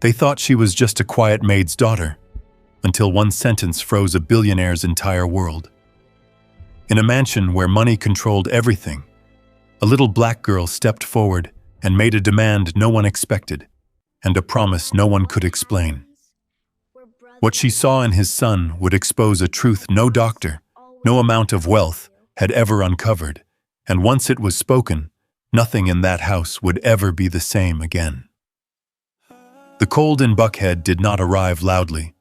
They thought she was just a quiet maid's daughter, until one sentence froze a billionaire's entire world. In a mansion where money controlled everything, a little black girl stepped forward and made a demand no one expected, and a promise no one could explain. What she saw in his son would expose a truth no doctor, no amount of wealth had ever uncovered, and once it was spoken, nothing in that house would ever be the same again. The cold in Buckhead did not arrive loudly.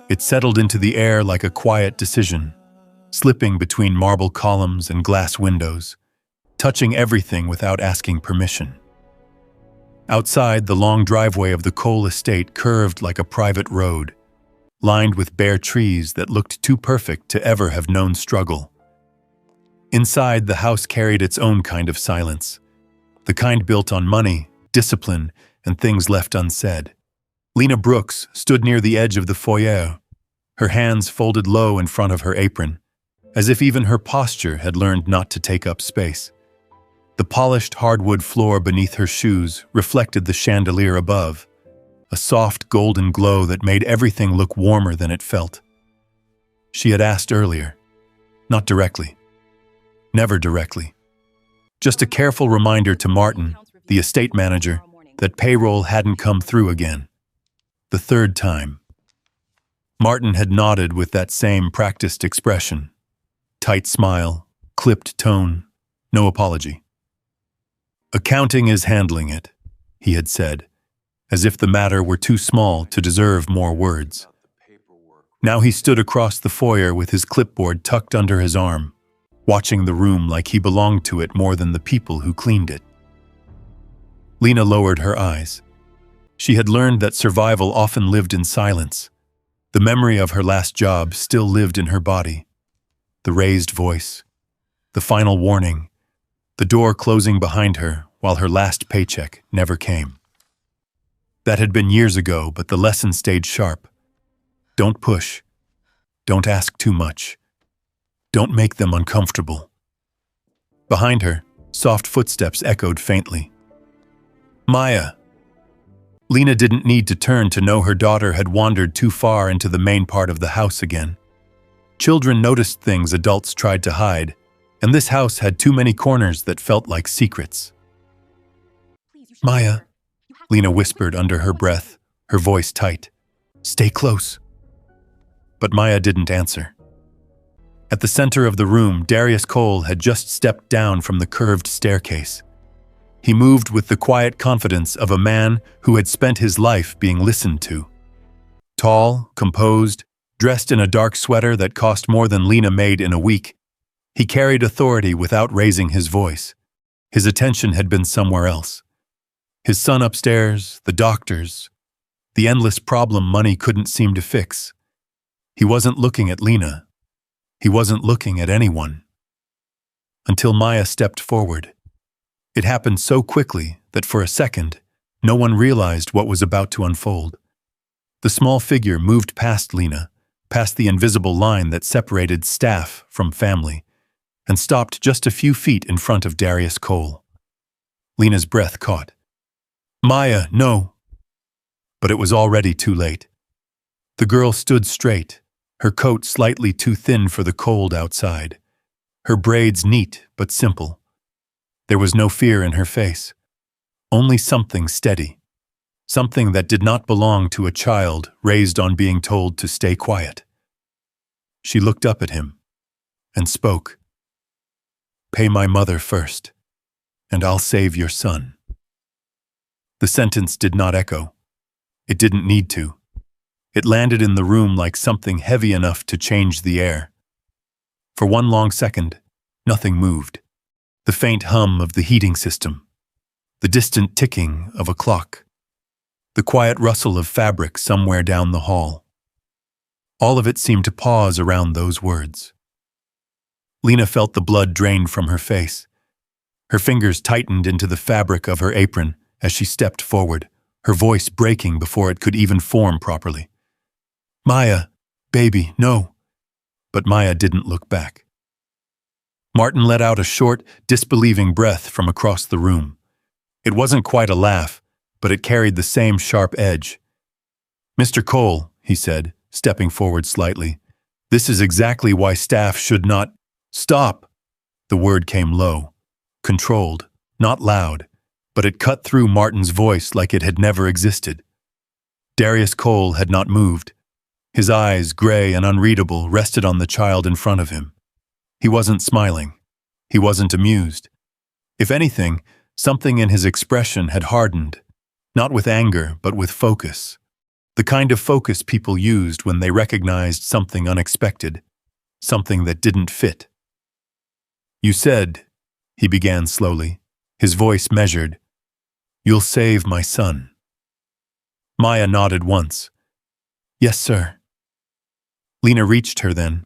It settled into the air like a quiet decision, slipping between marble columns and glass windows, touching everything without asking permission. Outside, the long driveway of the Cole estate curved like a private road, lined with bare trees that looked too perfect to ever have known struggle. Inside, the house carried its own kind of silence, the kind built on money, discipline, and things left unsaid. Lena Brooks stood near the edge of the foyer, her hands folded low in front of her apron, as if even her posture had learned not to take up space. The polished hardwood floor beneath her shoes reflected the chandelier above, a soft golden glow that made everything look warmer than it felt. She had asked earlier, not directly, never directly. Just a careful reminder to Martin, the estate manager, that payroll hadn't come through again. The third time. Martin had nodded with that same practiced expression. Tight smile, clipped tone, no apology. "Accounting is handling it," he had said, as if the matter were too small to deserve more words. Now he stood across the foyer with his clipboard tucked under his arm, watching the room like he belonged to it more than the people who cleaned it. Lena lowered her eyes. She had learned that survival often lived in silence. The memory of her last job still lived in her body. The raised voice, the final warning, the door closing behind her while her last paycheck never came. That had been years ago, but the lesson stayed sharp. Don't push. Don't ask too much. Don't make them uncomfortable. Behind her, soft footsteps echoed faintly. "Maya." Lena didn't need to turn to know her daughter had wandered too far into the main part of the house again. Children noticed things adults tried to hide, and this house had too many corners that felt like secrets. "Maya," Lena whispered under her breath, her voice tight. "Stay close." But Maya didn't answer. At the center of the room, Darius Cole had just stepped down from the curved staircase. He moved with the quiet confidence of a man who had spent his life being listened to. Tall, composed, dressed in a dark sweater that cost more than Lena made in a week, he carried authority without raising his voice. His attention had been somewhere else. His son upstairs, the doctors, the endless problem money couldn't seem to fix. He wasn't looking at Lena. He wasn't looking at anyone. Until Maya stepped forward. It happened so quickly that for a second, no one realized what was about to unfold. The small figure moved past Lena, past the invisible line that separated staff from family, and stopped just a few feet in front of Darius Cole. Lena's breath caught. "Maya, no." But it was already too late. The girl stood straight, her coat slightly too thin for the cold outside, her braids neat but simple. There was no fear in her face, only something steady, something that did not belong to a child raised on being told to stay quiet. She looked up at him and spoke. "Pay my mother first, and I'll save your son." The sentence did not echo. It didn't need to. It landed in the room like something heavy enough to change the air. For one long second, nothing moved. The faint hum of the heating system, the distant ticking of a clock, the quiet rustle of fabric somewhere down the hall. All of it seemed to pause around those words. Lena felt the blood drain from her face. Her fingers tightened into the fabric of her apron as she stepped forward, her voice breaking before it could even form properly. "Maya, baby, no." But Maya didn't look back. Martin let out a short, disbelieving breath from across the room. It wasn't quite a laugh, but it carried the same sharp edge, Mr. Cole, he said, stepping forward slightly, this is exactly why staff should not— Stop! The word came low, controlled, not loud, but it cut through Martin's voice like it had never existed. Darius Cole had not moved. His eyes, gray and unreadable, rested on the child in front of him. He wasn't smiling. He wasn't amused. If anything, something in his expression had hardened, not with anger, but with focus. The kind of focus people used when they recognized something unexpected, something that didn't fit. You said, he began slowly, his voice measured, you'll save my son. Maya nodded once. Yes, sir. Lena reached her then,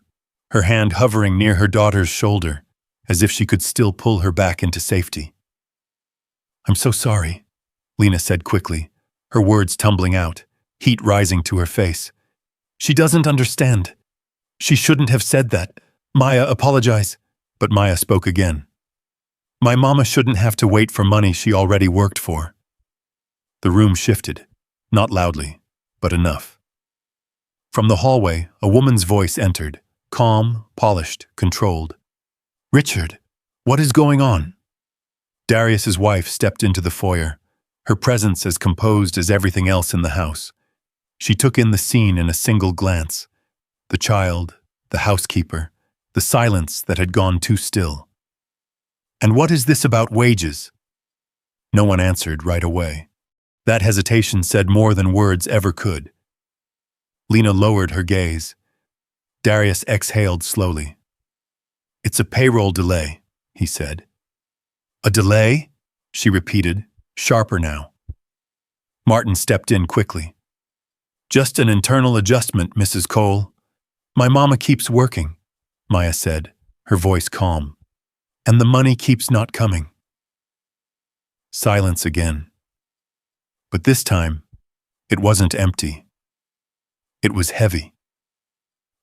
her hand hovering near her daughter's shoulder, as if she could still pull her back into safety. I'm so sorry, Lena said quickly, her words tumbling out, heat rising to her face. She doesn't understand. She shouldn't have said that. Maya, apologize. But Maya spoke again. My mama shouldn't have to wait for money she already worked for. The room shifted, not loudly, but enough. From the hallway, a woman's voice entered, calm, polished, controlled. Richard, what is going on? Darius's wife stepped into the foyer, her presence as composed as everything else in the house. She took in the scene in a single glance. The child, the housekeeper, the silence that had gone too still. And what is this about wages? No one answered right away. That hesitation said more than words ever could. Lena lowered her gaze. Darius exhaled slowly. It's a payroll delay, he said. A delay? She repeated, sharper now. Martin stepped in quickly. Just an internal adjustment, Mrs. Cole. My mama keeps working, Maya said, her voice calm. And the money keeps not coming. Silence again. But this time, it wasn't empty. It was heavy.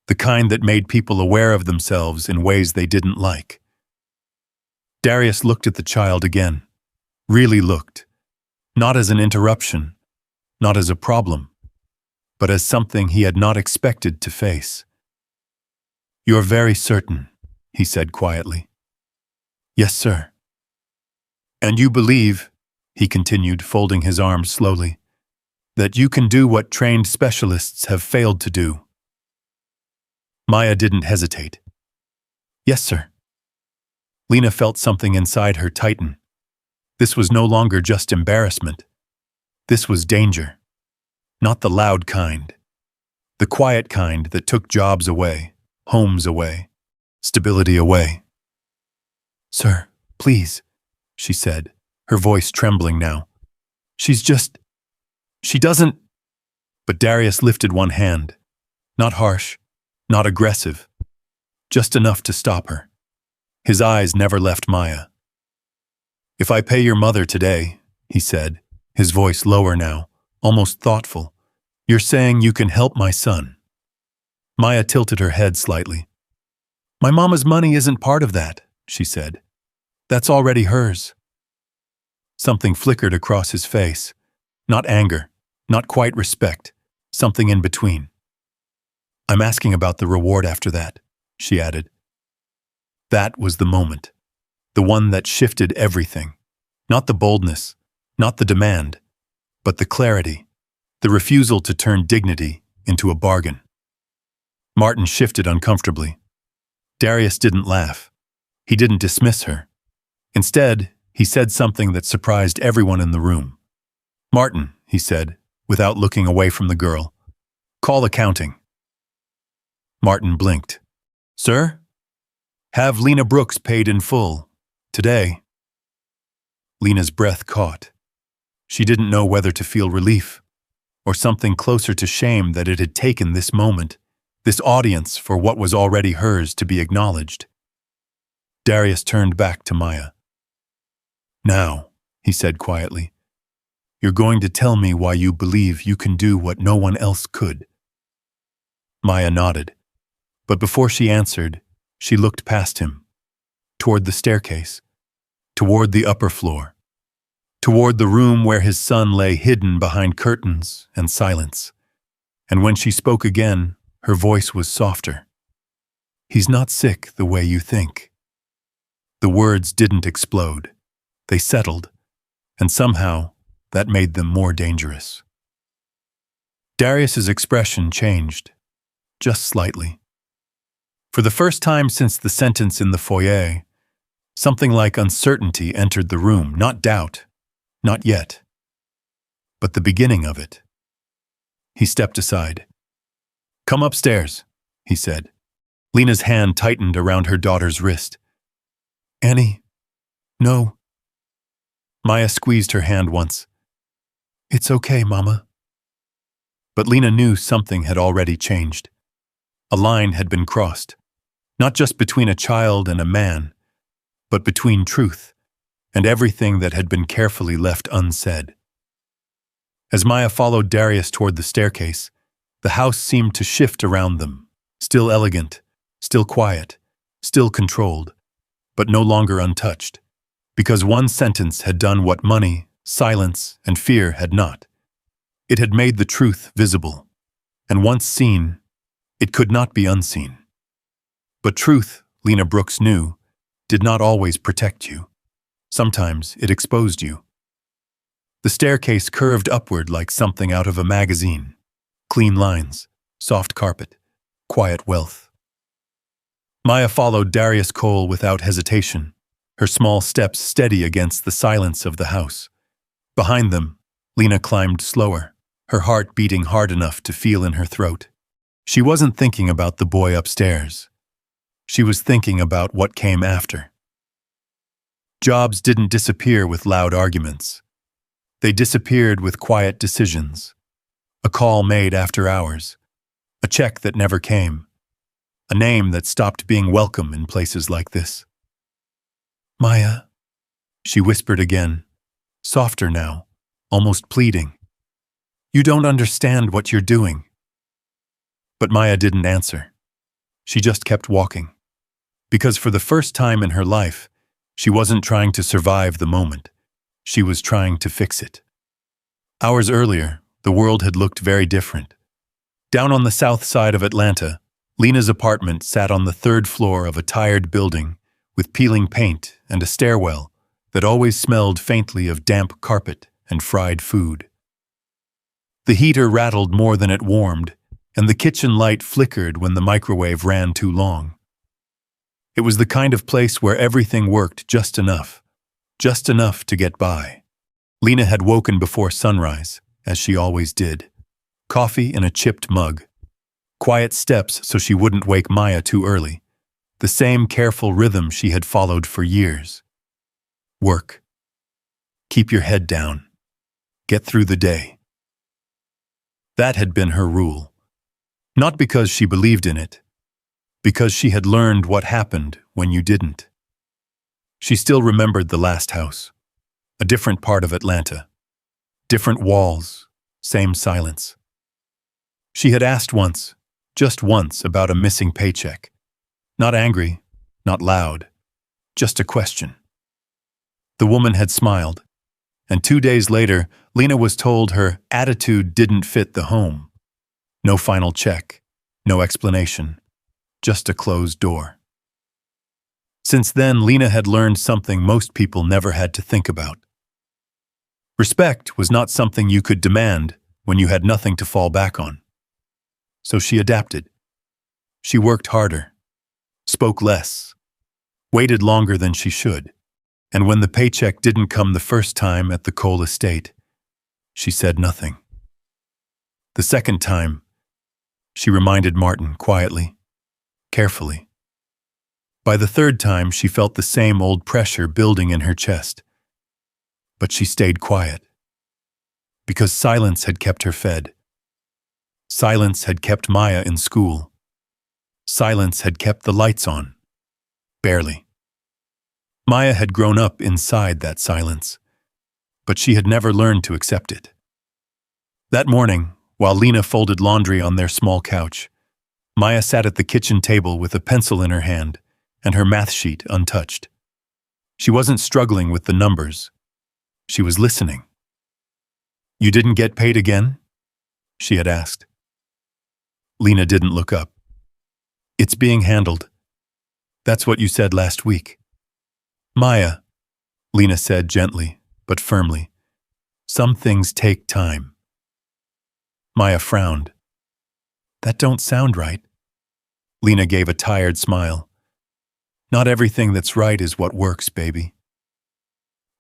The kind that made people aware of themselves in ways they didn't like. Darius looked at the child again. Really looked. Not as an interruption, not as a problem, but as something he had not expected to face. You're very certain, he said quietly. Yes, sir. And you believe, he continued, folding his arms slowly, that you can do what trained specialists have failed to do. Maya didn't hesitate. Yes, sir. Lena felt something inside her tighten. This was no longer just embarrassment. This was danger. Not the loud kind. The quiet kind that took jobs away, homes away, stability away. Sir, please, she said, her voice trembling now. She doesn't. But Darius lifted one hand. Not harsh, not aggressive. Just enough to stop her. His eyes never left Maya. If I pay your mother today, he said, his voice lower now, almost thoughtful, you're saying you can help my son. Maya tilted her head slightly. My mama's money isn't part of that, she said. That's already hers. Something flickered across his face. Not anger, not quite respect, something in between. I'm asking about the reward after that, she added. That was the moment, the one that shifted everything. Not the boldness, not the demand, but the clarity, the refusal to turn dignity into a bargain. Martin shifted uncomfortably. Darius didn't laugh. He didn't dismiss her. Instead, he said something that surprised everyone in the room. Martin, he said, without looking away from the girl, call accounting. Martin blinked. Sir? Have Lena Brooks paid in full. Today. Lena's breath caught. She didn't know whether to feel relief or something closer to shame that it had taken this moment, this audience for what was already hers to be acknowledged. Darius turned back to Maya. Now, he said quietly, you're going to tell me why you believe you can do what no one else could. Maya nodded, but before she answered, she looked past him, toward the staircase, toward the upper floor, toward the room where his son lay hidden behind curtains and silence. And when she spoke again, her voice was softer. "He's not sick the way you think." The words didn't explode. They settled, and somehow that made them more dangerous. Darius's expression changed, just slightly. For the first time since the sentence in the foyer, something like uncertainty entered the room, not doubt, not yet, but the beginning of it. He stepped aside. "Come upstairs," he said. Lena's hand tightened around her daughter's wrist. "Annie, no." Maya squeezed her hand once. "It's okay, Mama." But Lena knew something had already changed. A line had been crossed, not just between a child and a man, but between truth and everything that had been carefully left unsaid. As Maya followed Darius toward the staircase, the house seemed to shift around them, still elegant, still quiet, still controlled, but no longer untouched, because one sentence had done what money, silence, and fear had not. It had made the truth visible, and once seen, it could not be unseen. But truth, Lena Brooks knew, did not always protect you. Sometimes it exposed you. The staircase curved upward like something out of a magazine. Clean lines, soft carpet, quiet wealth. Maya followed Darius Cole without hesitation, her small steps steady against the silence of the house. Behind them, Lena climbed slower, her heart beating hard enough to feel in her throat. She wasn't thinking about the boy upstairs. She was thinking about what came after. Jobs didn't disappear with loud arguments. They disappeared with quiet decisions. A call made after hours. A check that never came. A name that stopped being welcome in places like this. "Maya," she whispered again, softer now, almost pleading. "You don't understand what you're doing." But Maya didn't answer. She just kept walking. Because for the first time in her life, she wasn't trying to survive the moment. She was trying to fix it. Hours earlier, the world had looked very different. Down on the south side of Atlanta, Lena's apartment sat on the third floor of a tired building with peeling paint and a stairwell that always smelled faintly of damp carpet and fried food. The heater rattled more than it warmed, and the kitchen light flickered when the microwave ran too long. It was the kind of place where everything worked just enough to get by. Lena had woken before sunrise, as she always did. Coffee in a chipped mug. Quiet steps so she wouldn't wake Maya too early. The same careful rhythm she had followed for years. Work. Keep your head down. Get through the day. That had been her rule. Not because she believed in it, because she had learned what happened when you didn't. She still remembered the last house, a different part of Atlanta. Different walls, same silence. She had asked once, just once, about a missing paycheck. Not angry, not loud, just a question. The woman had smiled, and 2 days later, Lena was told her attitude didn't fit the home. No final check, no explanation, just a closed door. Since then, Lena had learned something most people never had to think about. Respect was not something you could demand when you had nothing to fall back on. So she adapted. She worked harder, spoke less, waited longer than she should, and when the paycheck didn't come the first time at the Cole estate, she said nothing. The second time, she reminded Martin quietly, carefully. By the third time, she felt the same old pressure building in her chest. But she stayed quiet. Because silence had kept her fed. Silence had kept Maya in school. Silence had kept the lights on. Barely. Maya had grown up inside that silence, but she had never learned to accept it. That morning, while Lena folded laundry on their small couch, Maya sat at the kitchen table with a pencil in her hand and her math sheet untouched. She wasn't struggling with the numbers. She was listening. "You didn't get paid again?" she had asked. Lena didn't look up. It's being handled. That's what you said last week. Maya, Lena said gently, but firmly. Some things take time. Maya frowned. That don't sound right. Lena gave a tired smile. Not everything that's right is what works, baby.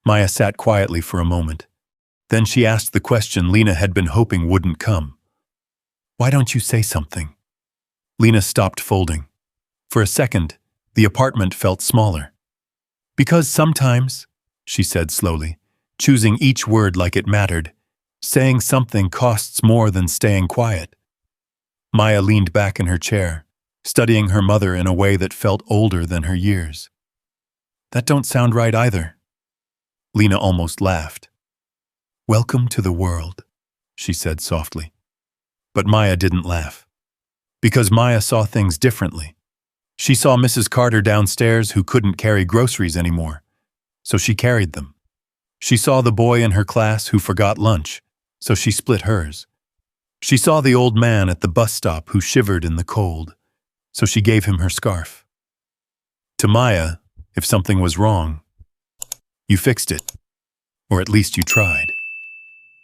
Maya sat quietly for a moment. Then she asked the question Lena had been hoping wouldn't come. Why don't you say something? Lena stopped folding. For a second, the apartment felt smaller. Because sometimes, she said slowly, choosing each word like it mattered, saying something costs more than staying quiet. Maya leaned back in her chair, studying her mother in a way that felt older than her years. That don't sound right either. Lena almost laughed. Welcome to the world, she said softly. But Maya didn't laugh. Because Maya saw things differently. She saw Mrs. Carter downstairs who couldn't carry groceries anymore, so she carried them. She saw the boy in her class who forgot lunch, so she split hers. She saw the old man at the bus stop who shivered in the cold, so she gave him her scarf. To Maya, if something was wrong, you fixed it, or at least you tried.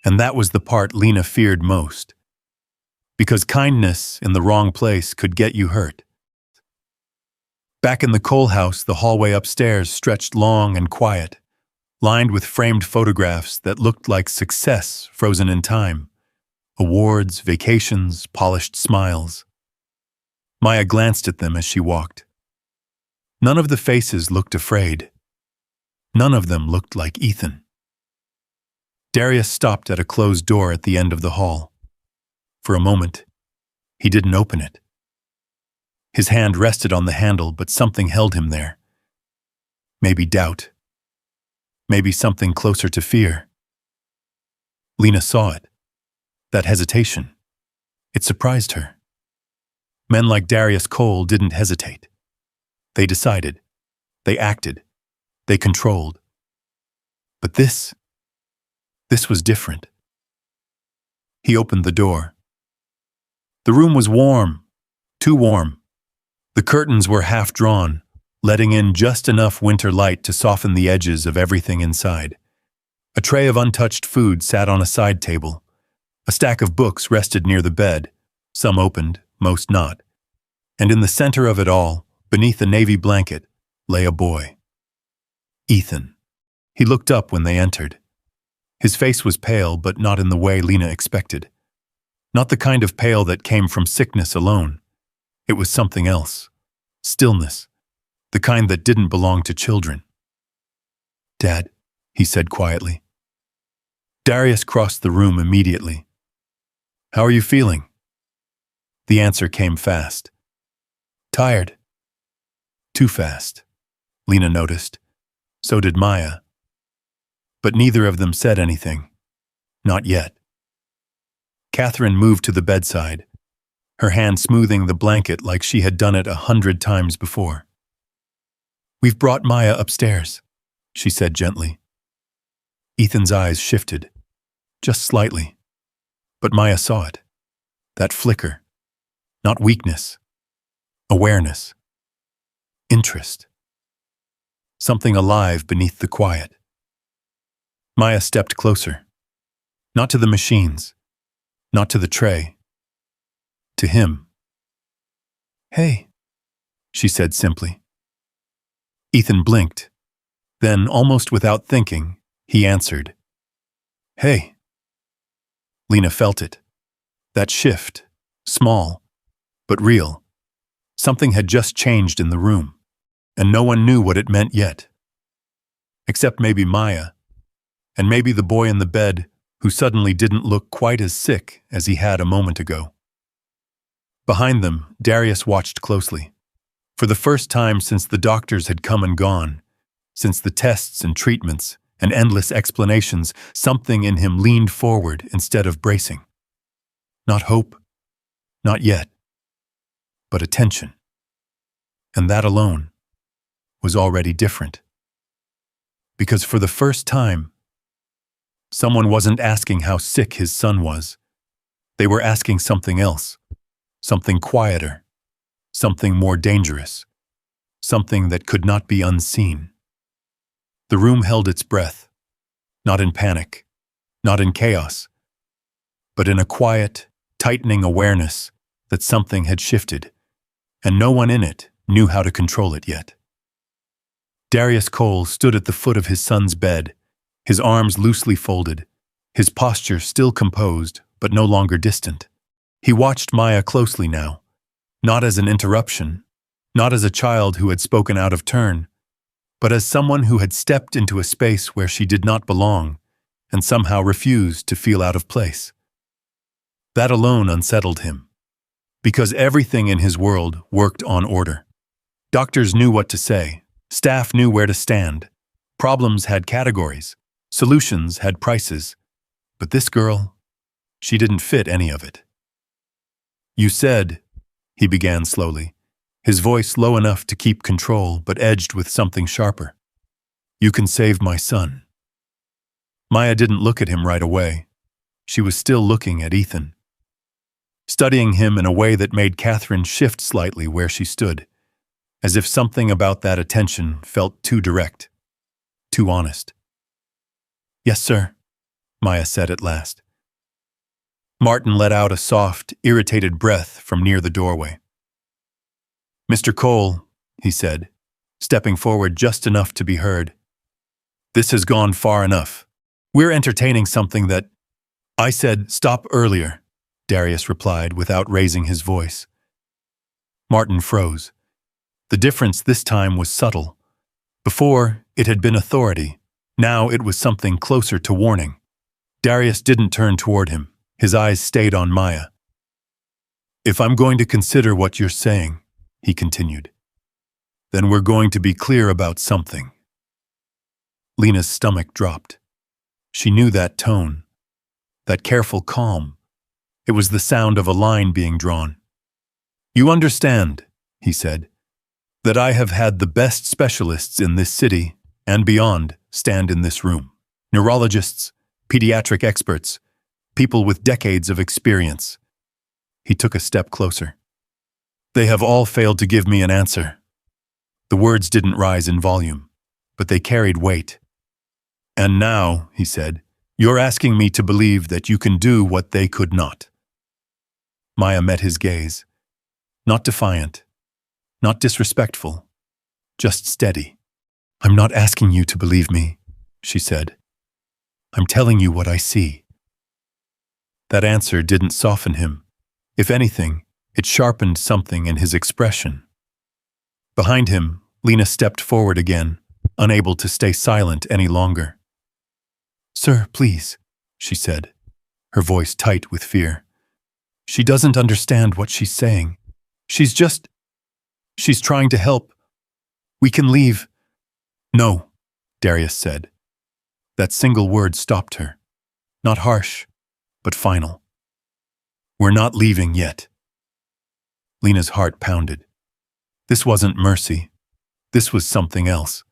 And that was the part Lena feared most. Because kindness in the wrong place could get you hurt. Back in the coal house, the hallway upstairs stretched long and quiet, lined with framed photographs that looked like success frozen in time. Awards, vacations, polished smiles. Maya glanced at them as she walked. None of the faces looked afraid. None of them looked like Ethan. Darius stopped at a closed door at the end of the hall. For a moment, he didn't open it. His hand rested on the handle, but something held him there. Maybe doubt. Maybe something closer to fear. Lena saw it. That hesitation. It surprised her. Men like Darius Cole didn't hesitate. They decided. They acted. They controlled. But this was different. He opened the door. The room was warm, too warm. The curtains were half drawn, letting in just enough winter light to soften the edges of everything inside. A tray of untouched food sat on a side table. A stack of books rested near the bed, some opened, most not. And in the center of it all, beneath a navy blanket, lay a boy. Ethan. He looked up when they entered. His face was pale, but not in the way Lena expected. Not the kind of pale that came from sickness alone. It was something else. Stillness. The kind that didn't belong to children. Dad, he said quietly. Darius crossed the room immediately. How are you feeling? The answer came fast. Tired. Too fast, Lena noticed. So did Maya. But neither of them said anything. Not yet. Catherine moved to the bedside, her hand smoothing the blanket like she had done it 100 times before. We've brought Maya upstairs, she said gently. Ethan's eyes shifted, just slightly. But Maya saw it. That flicker. Not weakness. Awareness. Interest. Something alive beneath the quiet. Maya stepped closer. Not to the machines. Not to the tray. To him. Hey, she said simply. Ethan blinked. Then, almost without thinking, he answered. Hey. Lena felt it. That shift. Small, but real. Something had just changed in the room, and no one knew what it meant yet. Except maybe Maya, and maybe the boy in the bed who suddenly didn't look quite as sick as he had a moment ago. Behind them, Darius watched closely. For the first time since the doctors had come and gone, since the tests and treatments and endless explanations, something in him leaned forward instead of bracing. Not hope, not yet, but attention. And that alone was already different. Because for the first time, someone wasn't asking how sick his son was. They were asking something else. something quieter, something more dangerous, something that could not be unseen. The room held its breath, not in panic, not in chaos, but in a quiet, tightening awareness that something had shifted, and no one in it knew how to control it yet. Darius Cole stood at the foot of his son's bed, his arms loosely folded, his posture still composed but no longer distant. He watched Maya closely now, not as an interruption, not as a child who had spoken out of turn, but as someone who had stepped into a space where she did not belong and somehow refused to feel out of place. That alone unsettled him, because everything in his world worked on order. Doctors knew what to say, staff knew where to stand, problems had categories, solutions had prices, but this girl, she didn't fit any of it. "You said," he began slowly, his voice low enough to keep control but edged with something sharper. "You can save my son." Maya didn't look at him right away. She was still looking at Ethan, studying him in a way that made Catherine shift slightly where she stood, as if something about that attention felt too direct, too honest. "Yes, sir," Maya said at last. Martin let out a soft, irritated breath from near the doorway. "Mr. Cole," he said, stepping forward just enough to be heard, "this has gone far enough. We're entertaining something that—" "I said stop earlier," Darius replied without raising his voice. Martin froze. The difference this time was subtle. Before, it had been authority. Now it was something closer to warning. Darius didn't turn toward him. His eyes stayed on Maya. "If I'm going to consider what you're saying," he continued, "then we're going to be clear about something." Lena's stomach dropped. She knew that tone, that careful calm. It was the sound of a line being drawn. "You understand," he said, "that I have had the best specialists in this city and beyond stand in this room. Neurologists, pediatric experts, people with decades of experience." He took a step closer. "They have all failed to give me an answer." The words didn't rise in volume, but they carried weight. "And now," he said, "you're asking me to believe that you can do what they could not." Maya met his gaze. Not defiant, not disrespectful, just steady. "I'm not asking you to believe me," she said. "I'm telling you what I see." That answer didn't soften him. If anything, it sharpened something in his expression. Behind him, Lena stepped forward again, unable to stay silent any longer. "Sir, please," she said, her voice tight with fear. "She doesn't understand what she's saying. She's trying to help. We can leave." "No," Darius said. That single word stopped her. Not harsh, but final. "We're not leaving yet." Lena's heart pounded. This wasn't mercy. This was something else.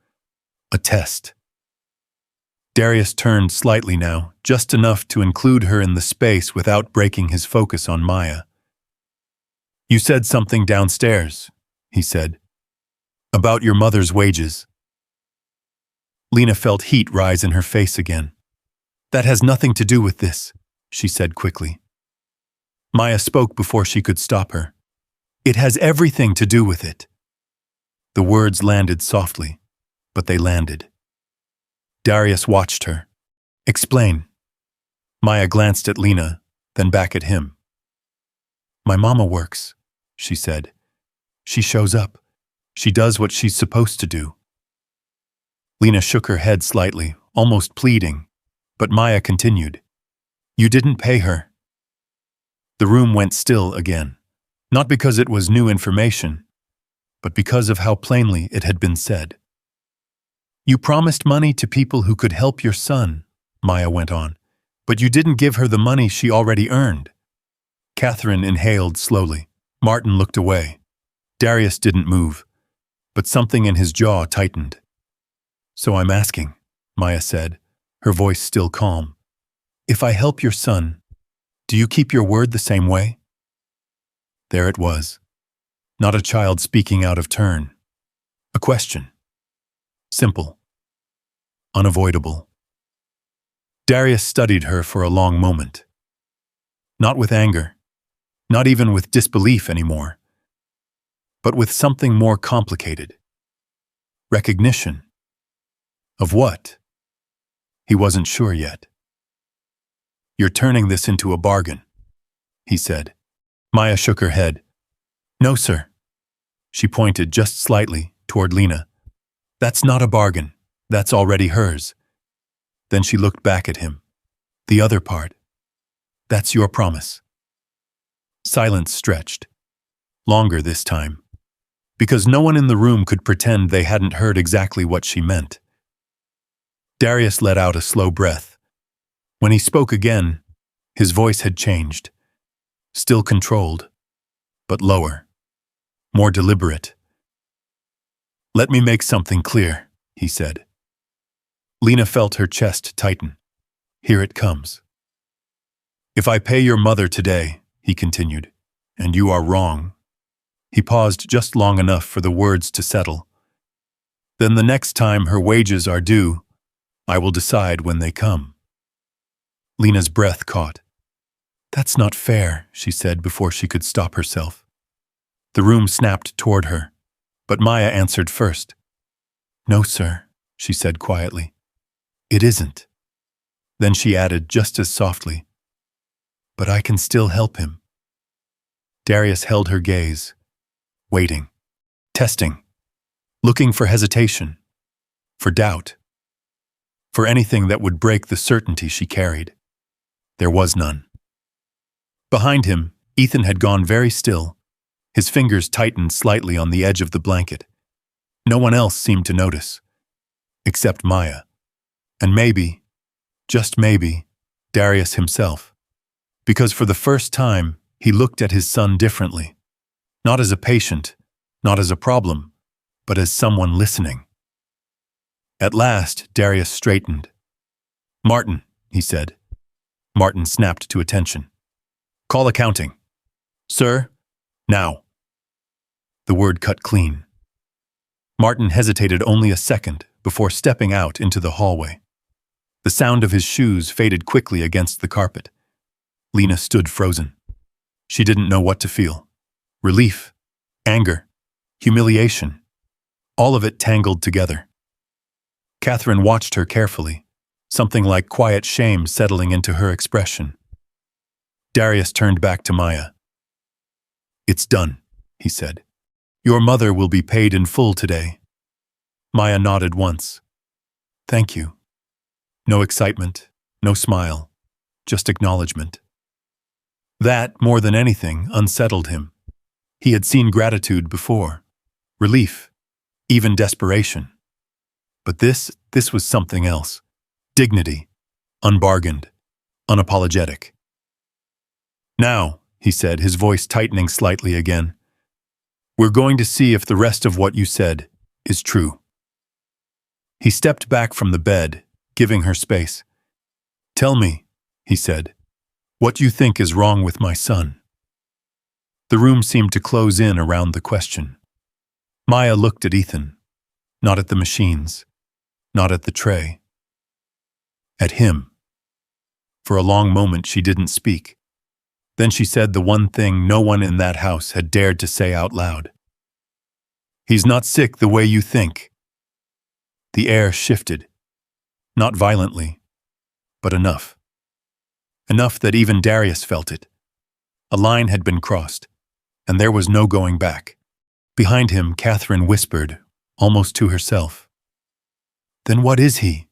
A test. Darius turned slightly now, just enough to include her in the space without breaking his focus on Maya. "You said something downstairs," he said, "about your mother's wages." Lena felt heat rise in her face again. "That has nothing to do with this," she said quickly. Maya spoke before she could stop her. "It has everything to do with it." The words landed softly, but they landed. Darius watched her. "Explain." Maya glanced at Lena, then back at him. "My mama works," she said. "She shows up. She does what she's supposed to do." Lena shook her head slightly, almost pleading, but Maya continued. "You didn't pay her." The room went still again, not because it was new information, but because of how plainly it had been said. "You promised money to people who could help your son," Maya went on, "but you didn't give her the money she already earned." Catherine inhaled slowly. Martin looked away. Darius didn't move, but something in his jaw tightened. "So I'm asking," Maya said, her voice still calm, "if I help your son, do you keep your word the same way?" There it was. Not a child speaking out of turn. A question. Simple. Unavoidable. Darius studied her for a long moment. Not with anger, not even with disbelief anymore, but with something more complicated. Recognition. Of what? He wasn't sure yet. "You're turning this into a bargain," he said. Maya shook her head. "No, sir." She pointed just slightly toward Lena. "That's not a bargain. That's already hers." Then she looked back at him. "The other part. That's your promise." Silence stretched. Longer this time. Because no one in the room could pretend they hadn't heard exactly what she meant. Darius let out a slow breath. When he spoke again, his voice had changed. Still controlled, but lower. More deliberate. "Let me make something clear," he said. Lena felt her chest tighten. "Here it comes. If I pay your mother today," he continued, "and you are wrong," he paused just long enough for the words to settle, "then the next time her wages are due, I will decide when they come." Lena's breath caught. "That's not fair," she said before she could stop herself. The room snapped toward her, but Maya answered first. "No, sir," she said quietly. "It isn't." Then she added just as softly, "But I can still help him." Darius held her gaze, waiting, testing, looking for hesitation, for doubt, for anything that would break the certainty she carried. There was none. Behind him, Ethan had gone very still, his fingers tightened slightly on the edge of the blanket. No one else seemed to notice, except Maya. And maybe, just maybe, Darius himself. Because for the first time, he looked at his son differently. Not as a patient, not as a problem, but as someone listening. At last, Darius straightened. "Martin," he said. Martin snapped to attention. "Call accounting." "Sir, now." The word cut clean. Martin hesitated only a second before stepping out into the hallway. The sound of his shoes faded quickly against the carpet. Lena stood frozen. She didn't know what to feel. Relief, anger, humiliation, all of it tangled together. Catherine watched her carefully, something like quiet shame settling into her expression. Darius turned back to Maya. "It's done," he said. "Your mother will be paid in full today." Maya nodded once. "Thank you." No excitement, no smile, just acknowledgement. That, more than anything, unsettled him. He had seen gratitude before, relief, even desperation. But this was something else. Dignity, unbargained, unapologetic. "Now," he said, his voice tightening slightly again, "we're going to see if the rest of what you said is true." He stepped back from the bed, giving her space. "Tell me," he said, "what you think is wrong with my son." The room seemed to close in around the question. Maya looked at Ethan, not at the machines, not at the tray. At him. For a long moment she didn't speak. Then she said the one thing no one in that house had dared to say out loud. "He's not sick the way you think." The air shifted. Not violently, but enough. Enough that even Darius felt it. A line had been crossed, and there was no going back. Behind him, Catherine whispered, almost to herself, "Then what is he?"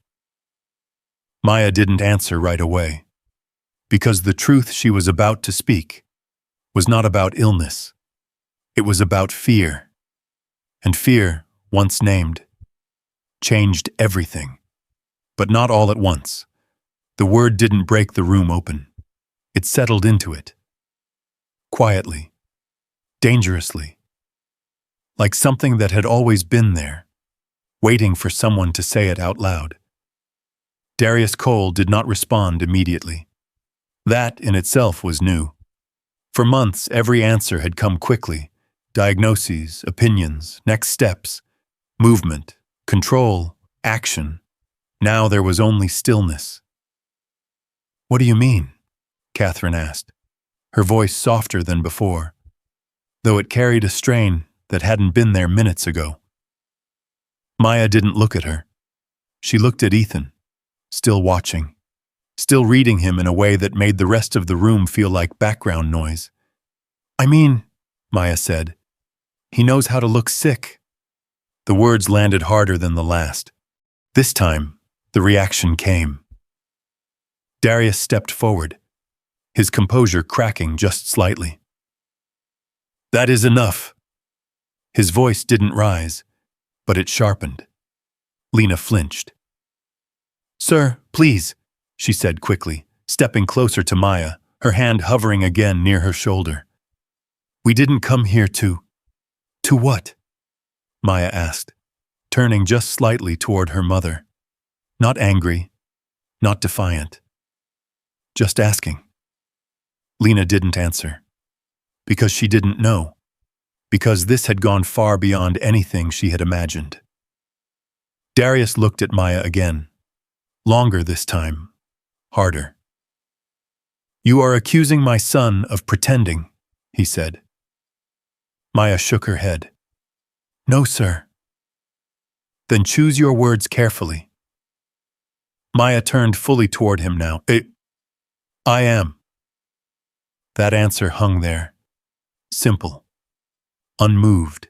Maya didn't answer right away, because the truth she was about to speak was not about illness. It was about fear. And fear, once named, changed everything. But not all at once. The word didn't break the room open. It settled into it. Quietly. Dangerously. Like something that had always been there, waiting for someone to say it out loud. Darius Cole did not respond immediately. That in itself was new. For months, every answer had come quickly. Diagnoses, opinions, next steps, movement, control, action. Now there was only stillness. "What do you mean?" Catherine asked, her voice softer than before, though it carried a strain that hadn't been there minutes ago. Maya didn't look at her. She looked at Ethan, still watching, still reading him in a way that made the rest of the room feel like background noise. "I mean," Maya said, "he knows how to look sick." The words landed harder than the last. This time, the reaction came. Darius stepped forward, his composure cracking just slightly. "That is enough." His voice didn't rise, but it sharpened. Lena flinched. "Sir, please," she said quickly, stepping closer to Maya, her hand hovering again near her shoulder. "We didn't come here to..." "To what?" Maya asked, turning just slightly toward her mother. Not angry, not defiant. Just asking. Lena didn't answer. Because she didn't know. Because this had gone far beyond anything she had imagined. Darius looked at Maya again. Longer this time. Harder. "You are accusing my son of pretending," he said. Maya shook her head. "No, sir." "Then choose your words carefully." Maya turned fully toward him now. I am." That answer hung there. Simple. Unmoved.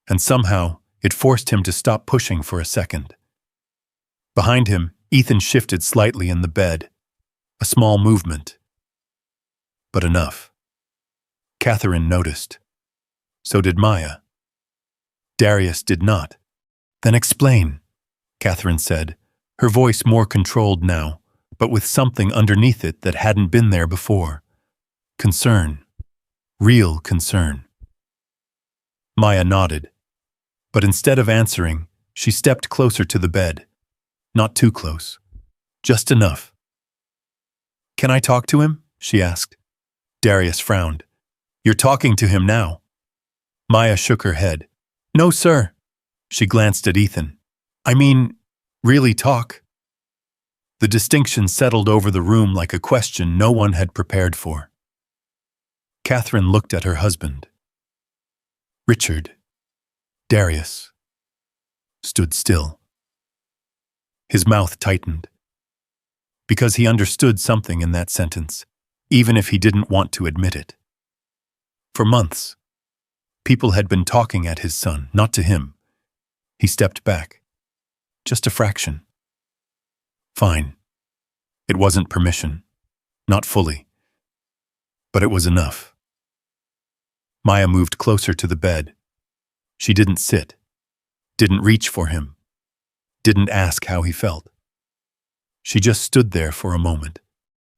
And somehow, it forced him to stop pushing for a second. Behind him, Ethan shifted slightly in the bed. A small movement. But enough. Catherine noticed. So did Maya. Darius did not. "Then explain," Catherine said, her voice more controlled now, but with something underneath it that hadn't been there before. Concern. Real concern. Maya nodded. But instead of answering, she stepped closer to the bed. Not too close. Just enough. "Can I talk to him?" she asked. Darius frowned. "You're talking to him now." Maya shook her head. "No, sir." She glanced at Ethan. "I mean, really talk." The distinction settled over the room like a question no one had prepared for. Catherine looked at her husband. Richard. Darius. Stood still. His mouth tightened. Because he understood something in that sentence, even if he didn't want to admit it. For months, people had been talking at his son, not to him. He stepped back. Just a fraction. Fine. It wasn't permission. Not fully. But it was enough. Maya moved closer to the bed. She didn't sit. Didn't reach for him. Didn't ask how he felt. She just stood there for a moment,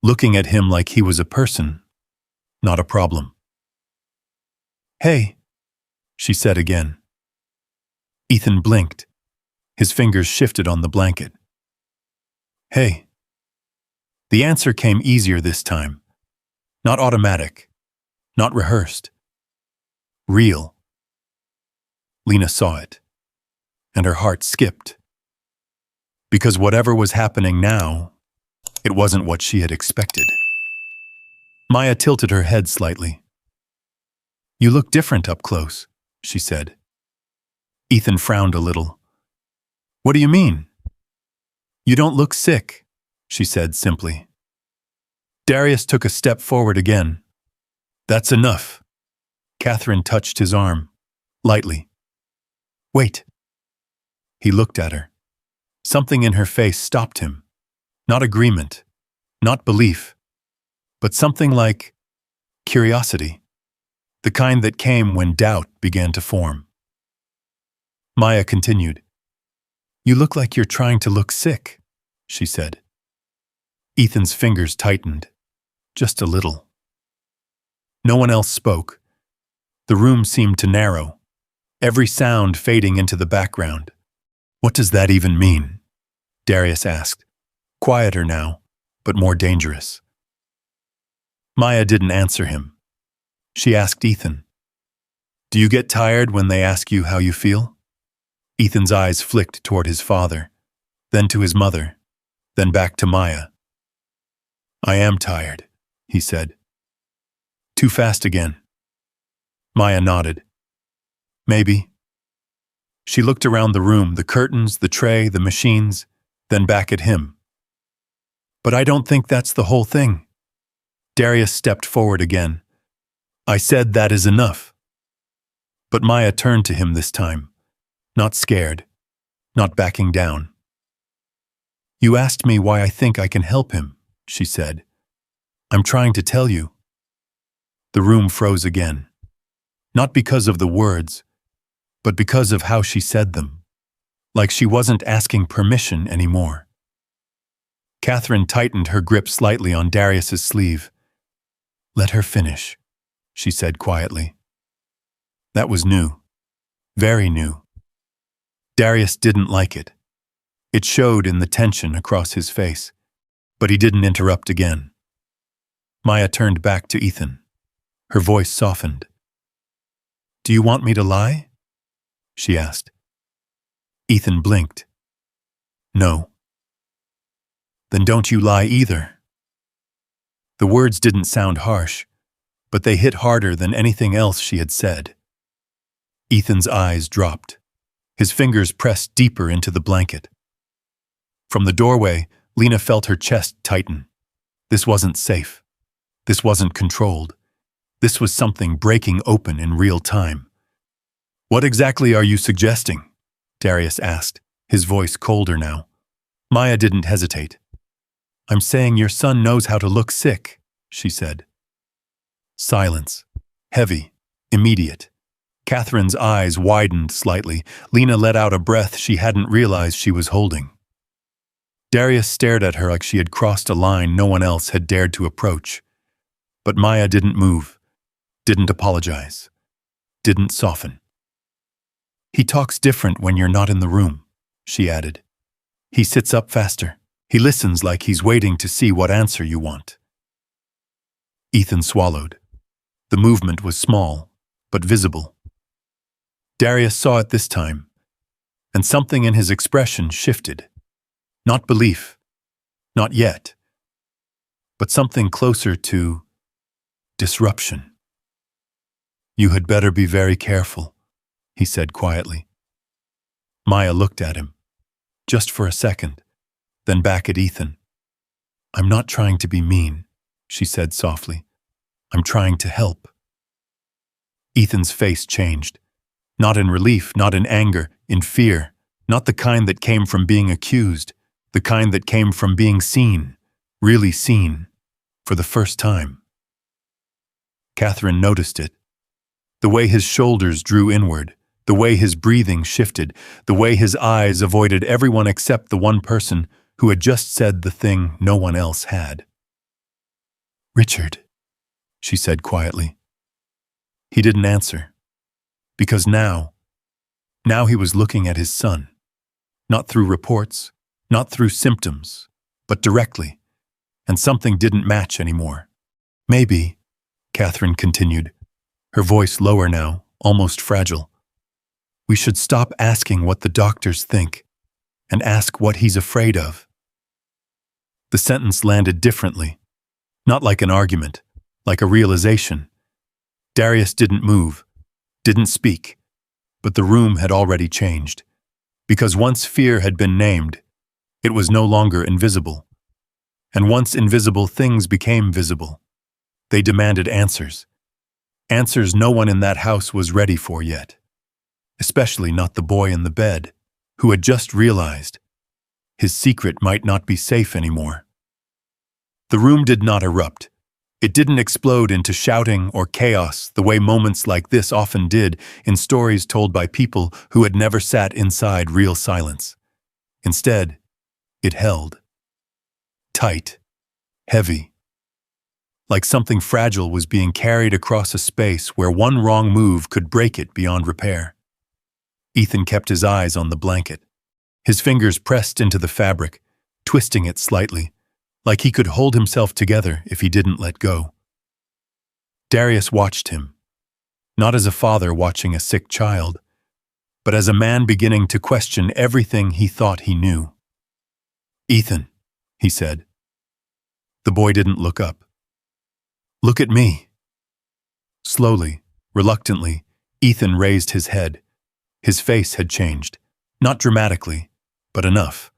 looking at him like he was a person, not a problem. "Hey," she said again. Ethan blinked. His fingers shifted on the blanket. "Hey." The answer came easier this time. Not automatic. Not rehearsed. Real. Lena saw it, and her heart skipped. Because whatever was happening now, it wasn't what she had expected. Maya tilted her head slightly. "You look different up close," she said. Ethan frowned a little. "What do you mean?" "You don't look sick," she said simply. Darius took a step forward again. "That's enough." Catherine touched his arm, lightly. "Wait." He looked at her. Something in her face stopped him. Not agreement, not belief, but something like curiosity. The kind that came when doubt began to form. Maya continued. "You look like you're trying to look sick," she said. Ethan's fingers tightened, just a little. No one else spoke. The room seemed to narrow, every sound fading into the background. "What does that even mean?" Darius asked, quieter now, but more dangerous. Maya didn't answer him. She asked Ethan. Do you get tired when they ask you how you feel? Ethan's eyes flicked toward his father, then to his mother, then back to Maya. I am tired, he said. Too fast again. Maya nodded. Maybe. She looked around the room, the curtains, the tray, the machines, then back at him. But I don't think that's the whole thing. Darius stepped forward again. I said that is enough. But Maya turned to him this time, not scared, not backing down. You asked me why I think I can help him, she said. I'm trying to tell you. The room froze again, not because of the words, but because of how she said them, like she wasn't asking permission anymore. Catherine tightened her grip slightly on Darius's sleeve. Let her finish, she said quietly. That was new, very new. Darius didn't like it. It showed in the tension across his face, but he didn't interrupt again. Maya turned back to Ethan. Her voice softened. Do you want me to lie? She asked. Ethan blinked. No. Then don't you lie either. The words didn't sound harsh, but they hit harder than anything else she had said. Ethan's eyes dropped. His fingers pressed deeper into the blanket. From the doorway, Lena felt her chest tighten. This wasn't safe. This wasn't controlled. This was something breaking open in real time. What exactly are you suggesting? Darius asked, his voice colder now. Maya didn't hesitate. I'm saying your son knows how to look sick, she said. Silence. Heavy. Immediate. Catherine's eyes widened slightly. Lena let out a breath she hadn't realized she was holding. Darius stared at her like she had crossed a line no one else had dared to approach. But Maya didn't move, didn't apologize, didn't soften. He talks different when you're not in the room, she added. He sits up faster. He listens like he's waiting to see what answer you want. Ethan swallowed. The movement was small, but visible. Darius saw it this time, and something in his expression shifted. Not belief, not yet, but something closer to disruption. You had better be very careful, he said quietly. Maya looked at him, just for a second, then back at Ethan. I'm not trying to be mean, she said softly. I'm trying to help. Ethan's face changed. Not in relief, not in anger, in fear, not the kind that came from being accused, the kind that came from being seen, really seen, for the first time. Catherine noticed it. The way his shoulders drew inward, the way his breathing shifted, the way his eyes avoided everyone except the one person who had just said the thing no one else had. Richard, she said quietly. He didn't answer. Because now he was looking at his son, not through reports, not through symptoms, but directly, and something didn't match anymore. Maybe, Catherine continued, her voice lower now, almost fragile, we should stop asking what the doctors think and ask what he's afraid of. The sentence landed differently, not like an argument, like a realization. Darius didn't move, didn't speak, but the room had already changed. Because once fear had been named, it was no longer invisible. And once invisible things became visible, they demanded answers. Answers no one in that house was ready for yet. Especially not the boy in the bed, who had just realized his secret might not be safe anymore. The room did not erupt. It didn't explode into shouting or chaos the way moments like this often did in stories told by people who had never sat inside real silence. Instead, it held. Tight. Heavy. Like something fragile was being carried across a space where one wrong move could break it beyond repair. Ethan kept his eyes on the blanket. His fingers pressed into the fabric, twisting it slightly, like he could hold himself together if he didn't let go. Darius watched him, not as a father watching a sick child, but as a man beginning to question everything he thought he knew. "Ethan," he said. The boy didn't look up. "Look at me." Slowly, reluctantly, Ethan raised his head. His face had changed, not dramatically, but enough.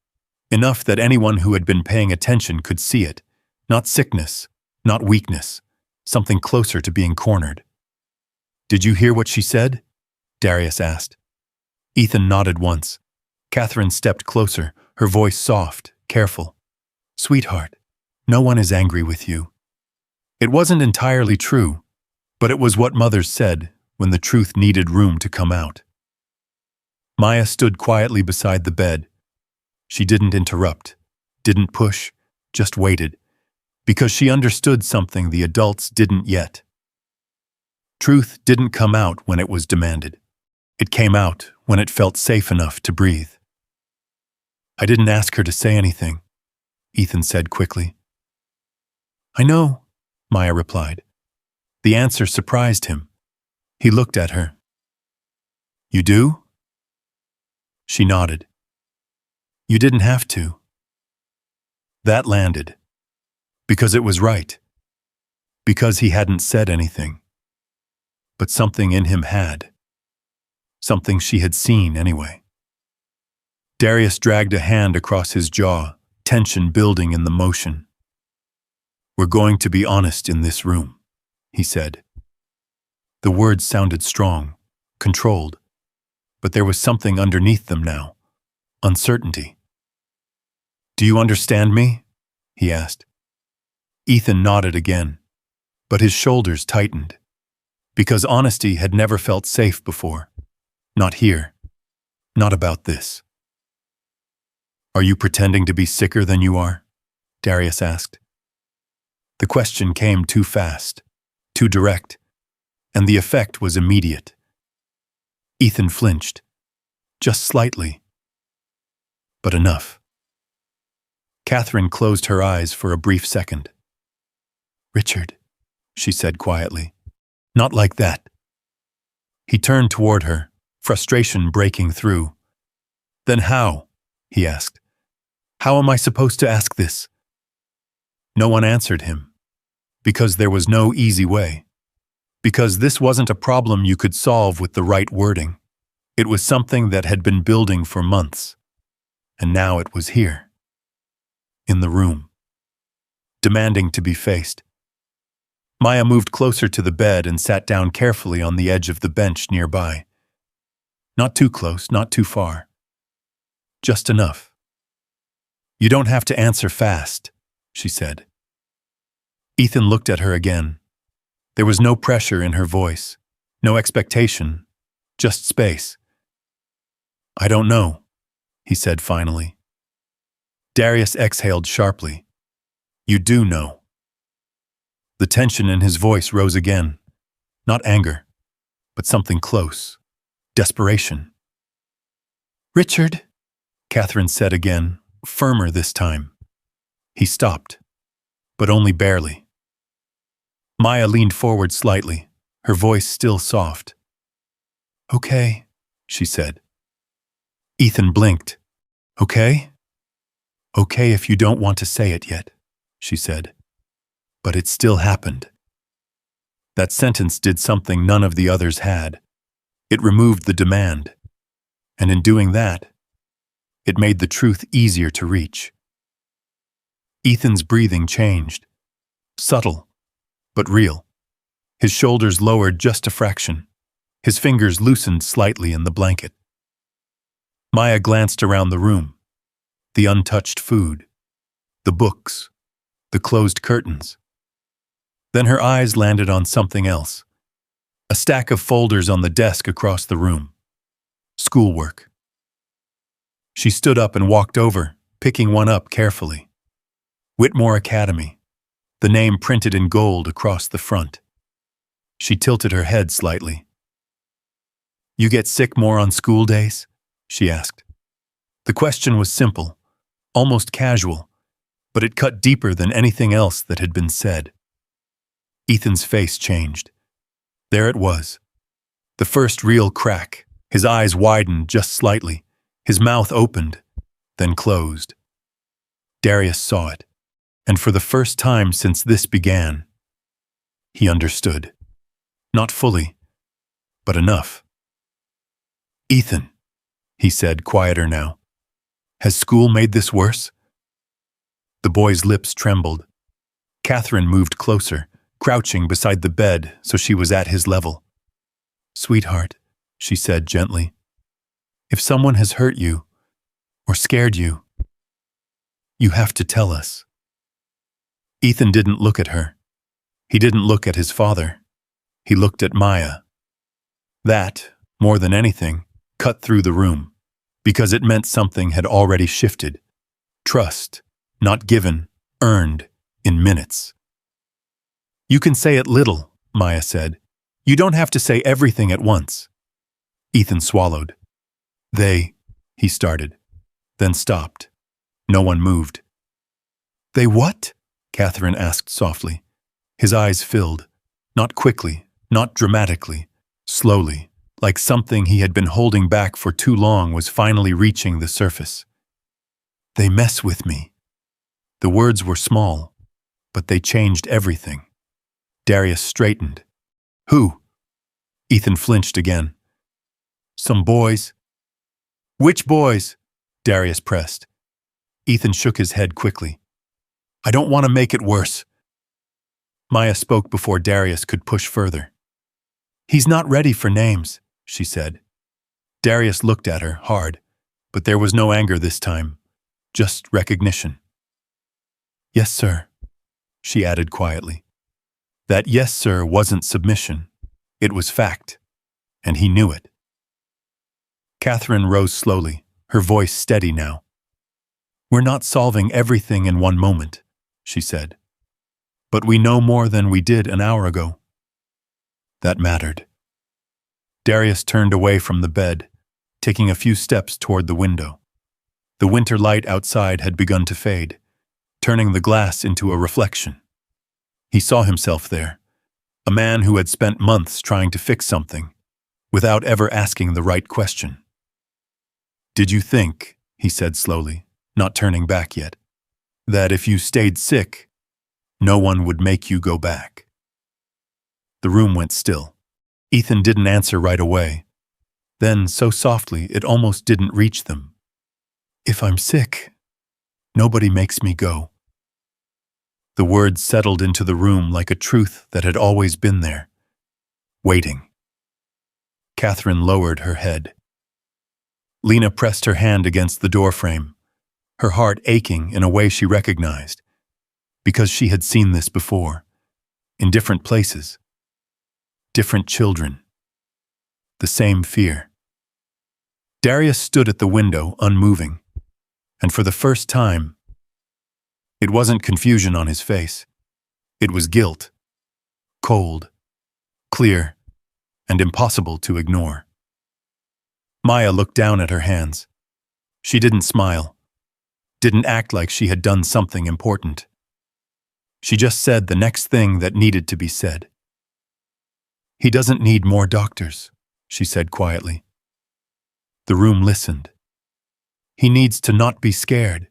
Enough that anyone who had been paying attention could see it. Not sickness, not weakness, something closer to being cornered. "Did you hear what she said?" Darius asked. Ethan nodded once. Catherine stepped closer, her voice soft, careful. "Sweetheart, no one is angry with you." It wasn't entirely true, but it was what mothers said when the truth needed room to come out. Maya stood quietly beside the bed. She didn't interrupt, didn't push, just waited, because she understood something the adults didn't yet. Truth didn't come out when it was demanded. It came out when it felt safe enough to breathe. "I didn't ask her to say anything," Ethan said quickly. "I know," Maya replied. The answer surprised him. He looked at her. "You do?" She nodded. "You didn't have to." That landed. Because it was right. Because he hadn't said anything. But something in him had. Something she had seen anyway. Darius dragged a hand across his jaw, tension building in the motion. "We're going to be honest in this room," he said. The words sounded strong, controlled, but there was something underneath them now. Uncertainty. "Do you understand me?" he asked. Ethan nodded again, but his shoulders tightened. Because honesty had never felt safe before. Not here. Not about this. "Are you pretending to be sicker than you are?" Darius asked. The question came too fast, too direct, and the effect was immediate. Ethan flinched. Just slightly. But enough. Catherine closed her eyes for a brief second. "Richard," she said quietly. "Not like that." He turned toward her, frustration breaking through. "Then how?" he asked. "How am I supposed to ask this?" No one answered him. Because there was no easy way. Because this wasn't a problem you could solve with the right wording. It was something that had been building for months. And now it was here. In the room. Demanding to be faced. Maya moved closer to the bed and sat down carefully on the edge of the bench nearby. Not too close, not too far. Just enough. "You don't have to answer fast," she said. Ethan looked at her again. There was no pressure in her voice, no expectation, just space. "I don't know," he said finally. Darius exhaled sharply. "You do know." The tension in his voice rose again. Not anger, but something close. Desperation. "Richard," Catherine said again, firmer this time. He stopped, but only barely. Maya leaned forward slightly, her voice still soft. "Okay," she said. Ethan blinked. "Okay?" "Okay if you don't want to say it yet," she said. But it still happened. That sentence did something none of the others had. It removed the demand. And in doing that, it made the truth easier to reach. Ethan's breathing changed. Subtle, but real. His shoulders lowered just a fraction. His fingers loosened slightly in the blanket. Maya glanced around the room. The untouched food. The books. The closed curtains. Then her eyes landed on something else. A stack of folders on the desk across the room. Schoolwork. She stood up and walked over, picking one up carefully. Whitmore Academy. The name printed in gold across the front. She tilted her head slightly. "You get sick more on school days?" she asked. The question was simple, almost casual, but it cut deeper than anything else that had been said. Ethan's face changed. There it was. The first real crack. His eyes widened just slightly. His mouth opened, then closed. Darius saw it, and for the first time since this began, he understood. Not fully, but enough. "Ethan," he said, quieter now. "Has school made this worse?" The boy's lips trembled. Catherine moved closer, crouching beside the bed so she was at his level. "Sweetheart," she said gently, "if someone has hurt you or scared you, you have to tell us." Ethan didn't look at her. He didn't look at his father. He looked at Maya. That, more than anything, cut through the room, because it meant something had already shifted. Trust, not given, earned, in minutes. "You can say it little," Maya said. "You don't have to say everything at once." Ethan swallowed. He started, then stopped. No one moved. "They what?" Catherine asked softly. His eyes filled, not quickly, not dramatically, slowly, like something he had been holding back for too long was finally reaching the surface. "They mess with me." The words were small, but they changed everything. Darius straightened. "Who?" Ethan flinched again. "Some boys." "Which boys?" Darius pressed. Ethan shook his head quickly. "I don't want to make it worse." Maya spoke before Darius could push further. "He's not ready for names," she said. Darius looked at her hard, but there was no anger this time, just recognition. "Yes, sir," she added quietly. That "yes, sir" wasn't submission. It was fact, and he knew it. Catherine rose slowly, her voice steady now. "We're not solving everything in one moment," she said. "But we know more than we did an hour ago." That mattered. Darius turned away from the bed, taking a few steps toward the window. The winter light outside had begun to fade, turning the glass into a reflection. He saw himself there, a man who had spent months trying to fix something, without ever asking the right question. "Did you think," he said slowly, not turning back yet, "that if you stayed sick, no one would make you go back?" The room went still. Ethan didn't answer right away. Then, so softly, it almost didn't reach them. "If I'm sick, nobody makes me go." The words settled into the room like a truth that had always been there, waiting. Catherine lowered her head. Lena pressed her hand against the doorframe, her heart aching in a way she recognized, because she had seen this before, in different places, different children, the same fear. Darius stood at the window, unmoving, and for the first time, it wasn't confusion on his face. It was guilt, cold, clear, and impossible to ignore. Maya looked down at her hands. She didn't smile, didn't act like she had done something important. She just said the next thing that needed to be said. "He doesn't need more doctors," she said quietly. The room listened. "He needs to not be scared."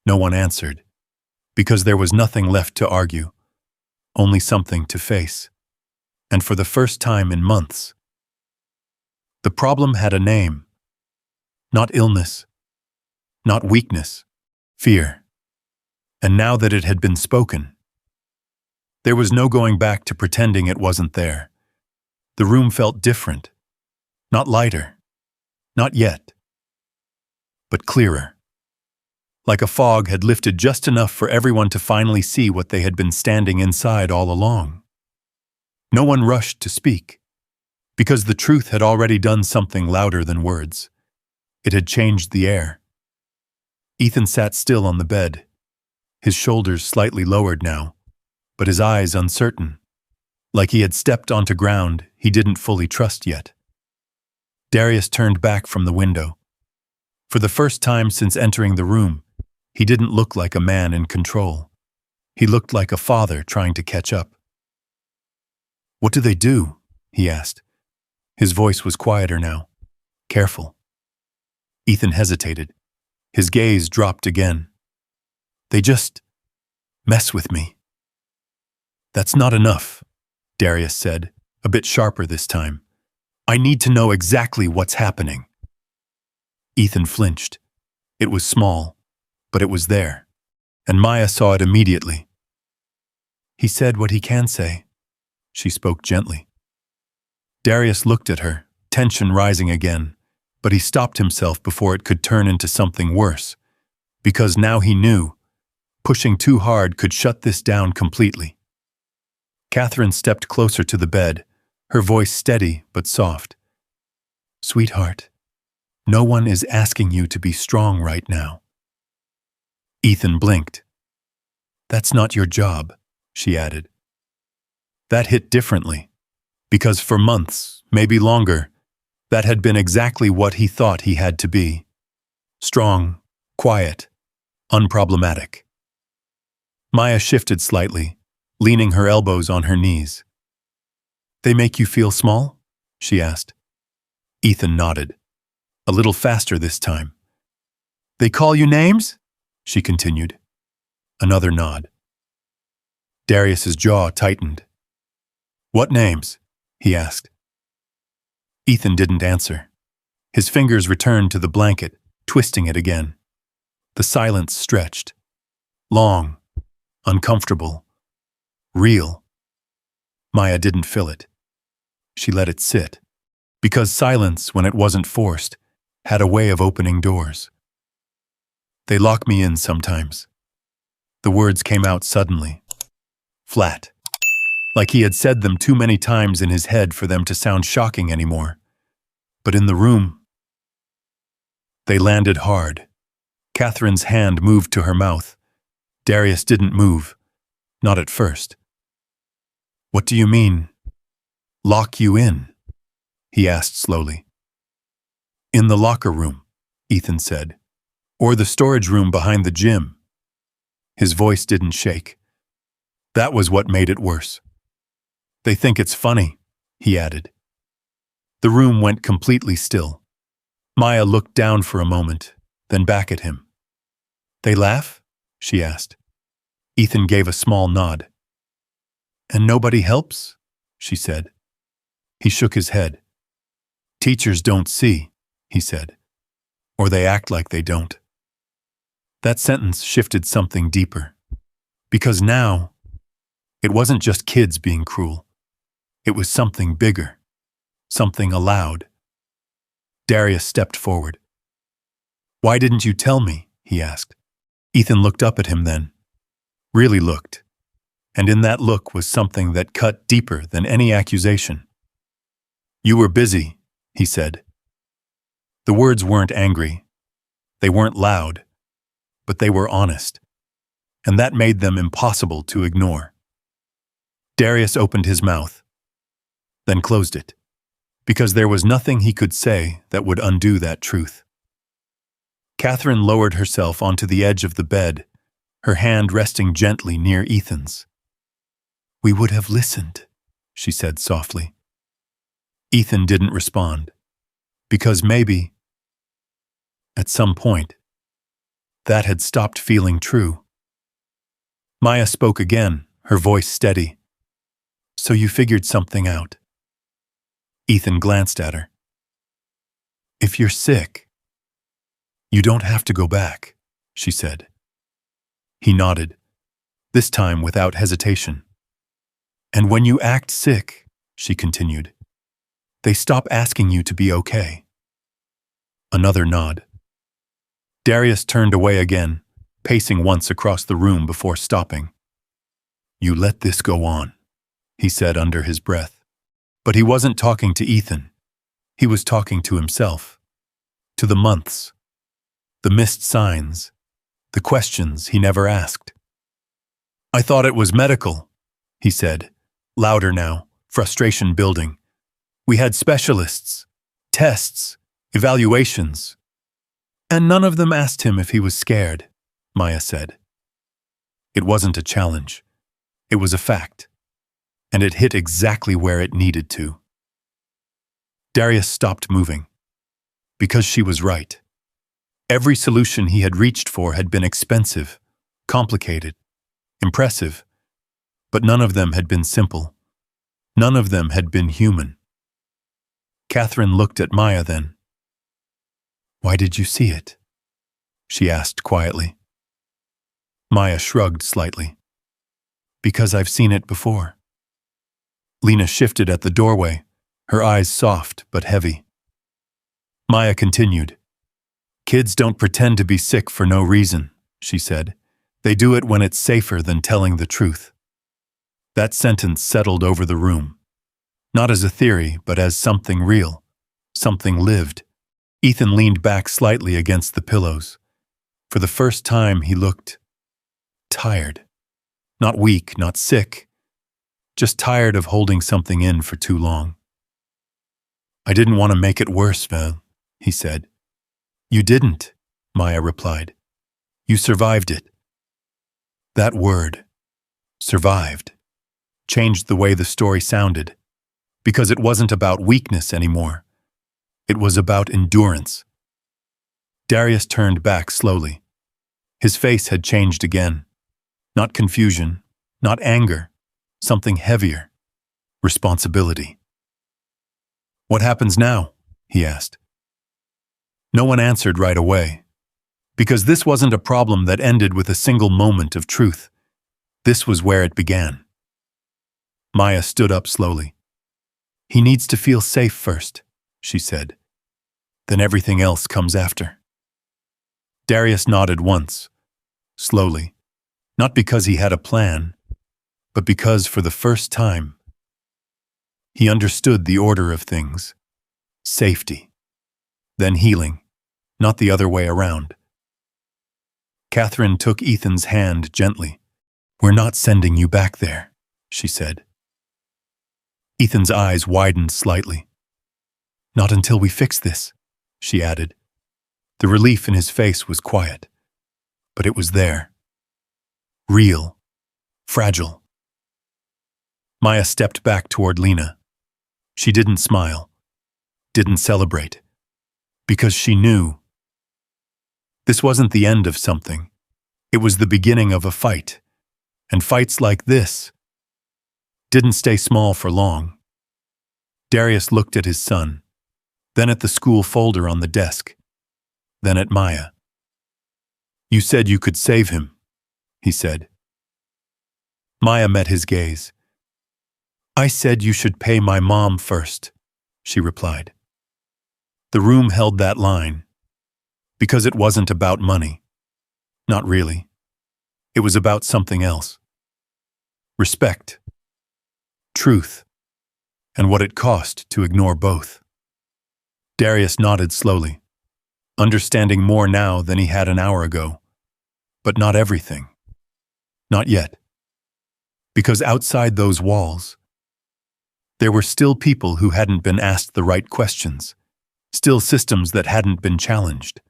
No one answered, because there was nothing left to argue, only something to face. And for the first time in months, the problem had a name. Not illness, not weakness, fear. And now that it had been spoken, there was no going back to pretending it wasn't there. The room felt different, not lighter, not yet, but clearer. Like a fog had lifted just enough for everyone to finally see what they had been standing inside all along. No one rushed to speak, because the truth had already done something louder than words. It had changed the air. Ethan sat still on the bed, his shoulders slightly lowered now, but his eyes uncertain, like he had stepped onto ground he didn't fully trust yet. Darius turned back from the window. For the first time since entering the room, he didn't look like a man in control. He looked like a father trying to catch up. "What do they do?" he asked. His voice was quieter now. Careful. Ethan hesitated. His gaze dropped again. "They just mess with me." "That's not enough," Darius said, a bit sharper this time. "I need to know exactly what's happening." Ethan flinched. It was small, but it was there, and Maya saw it immediately. "He said what he can say," she spoke gently. Darius looked at her, tension rising again, but he stopped himself before it could turn into something worse, because now he knew pushing too hard could shut this down completely. Catherine stepped closer to the bed, her voice steady but soft. "Sweetheart, no one is asking you to be strong right now." Ethan blinked. "That's not your job," she added. That hit differently, because for months, maybe longer, that had been exactly what he thought he had to be. Strong, quiet, unproblematic. Maya shifted slightly, leaning her elbows on her knees. "They make you feel small?" she asked. Ethan nodded, a little faster this time. "They call you names?" she continued. Another nod. Darius's jaw tightened. "What names?" he asked. Ethan didn't answer. His fingers returned to the blanket, twisting it again. The silence stretched. Long, uncomfortable, real. Maya didn't fill it. She let it sit, because silence, when it wasn't forced, had a way of opening doors. "They lock me in sometimes." The words came out suddenly, flat, like he had said them too many times in his head for them to sound shocking anymore. But in the room, they landed hard. Catherine's hand moved to her mouth. Darius didn't move, not at first. "What do you mean, lock you in?" he asked slowly. "In the locker room," Ethan said, "or the storage room behind the gym." His voice didn't shake. That was what made it worse. "They think it's funny," he added. The room went completely still. Maya looked down for a moment, then back at him. "They laugh?" she asked. Ethan gave a small nod. "And nobody helps?" she said. He shook his head. "Teachers don't see," he said. "Or they act like they don't." That sentence shifted something deeper. Because now, it wasn't just kids being cruel. It was something bigger. Something allowed. Darius stepped forward. "Why didn't you tell me?" he asked. Ethan looked up at him then. Really looked. And in that look was something that cut deeper than any accusation. "You were busy," he said. The words weren't angry. They weren't loud. But they were honest. And that made them impossible to ignore. Darius opened his mouth, then closed it, because there was nothing he could say that would undo that truth. Catherine lowered herself onto the edge of the bed, her hand resting gently near Ethan's. "We would have listened," she said softly. Ethan didn't respond, because maybe, at some point, that had stopped feeling true. Maya spoke again, her voice steady. "So you figured something out?" Ethan glanced at her. "If you're sick, you don't have to go back," she said. He nodded, this time without hesitation. "And when you act sick," she continued, "they stop asking you to be okay." Another nod. Darius turned away again, pacing once across the room before stopping. "You let this go on," he said under his breath. But he wasn't talking to Ethan. He was talking to himself. To the months. The missed signs. The questions he never asked. "I thought it was medical," he said, louder now, frustration building. "We had specialists, tests, evaluations. And none of them asked him if he was scared," Maya said. It wasn't a challenge. It was a fact. And it hit exactly where it needed to. Darius stopped moving. Because she was right. Every solution he had reached for had been expensive, complicated, impressive, but none of them had been simple. None of them had been human. Catherine looked at Maya then. "Why did you see it?" she asked quietly. Maya shrugged slightly. "Because I've seen it before." Lena shifted at the doorway, her eyes soft but heavy. Maya continued. "Kids don't pretend to be sick for no reason," she said. "They do it when it's safer than telling the truth." That sentence settled over the room. Not as a theory, but as something real, something lived. Ethan leaned back slightly against the pillows. For the first time, he looked tired. Not weak, not sick. Just tired of holding something in for too long. "I didn't want to make it worse, Val," he said. "You didn't," Maya replied. "You survived it." That word, survived, changed the way the story sounded, because it wasn't about weakness anymore. It was about endurance. Darius turned back slowly. His face had changed again. Not confusion, not anger, something heavier. Responsibility. "What happens now?" he asked. No one answered right away, because this wasn't a problem that ended with a single moment of truth. This was where it began. Maya stood up slowly. "He needs to feel safe first," she said. "Then everything else comes after." Darius nodded once, slowly, not because he had a plan, but because for the first time, he understood the order of things. Safety, then healing, not the other way around. Catherine took Ethan's hand gently. "We're not sending you back there," she said. Ethan's eyes widened slightly. "Not until we fix this," she added. The relief in his face was quiet, but it was there. Real, fragile. Maya stepped back toward Lena. She didn't smile, didn't celebrate, because she knew this wasn't the end of something. It was the beginning of a fight. And fights like this didn't stay small for long. Darius looked at his son, then at the school folder on the desk, then at Maya. "You said you could save him," he said. Maya met his gaze. "I said you should pay my mom first," she replied. The room held that line, because it wasn't about money. Not really. It was about something else. Respect, truth, and what it cost to ignore both. Darius nodded slowly, understanding more now than he had an hour ago. But not everything. Not yet. Because outside those walls, there were still people who hadn't been asked the right questions, still systems that hadn't been challenged,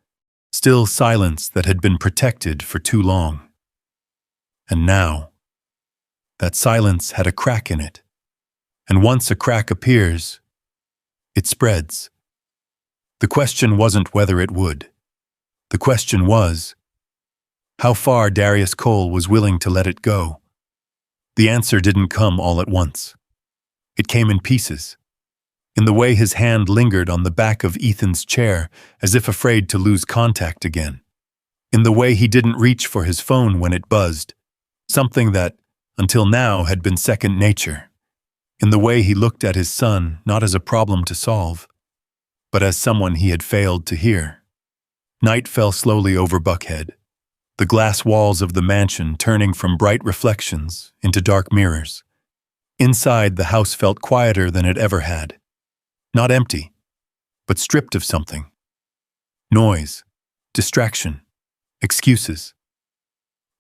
still silence that had been protected for too long. And now, that silence had a crack in it. And once a crack appears, it spreads. The question wasn't whether it would. The question was, how far Darius Cole was willing to let it go. The answer didn't come all at once. It came in pieces, in the way his hand lingered on the back of Ethan's chair as if afraid to lose contact again, in the way he didn't reach for his phone when it buzzed, something that, until now, had been second nature, in the way he looked at his son not as a problem to solve, but as someone he had failed to hear. Night fell slowly over Buckhead, the glass walls of the mansion turning from bright reflections into dark mirrors. Inside, the house felt quieter than it ever had. Not empty, but stripped of something. Noise, distraction, excuses.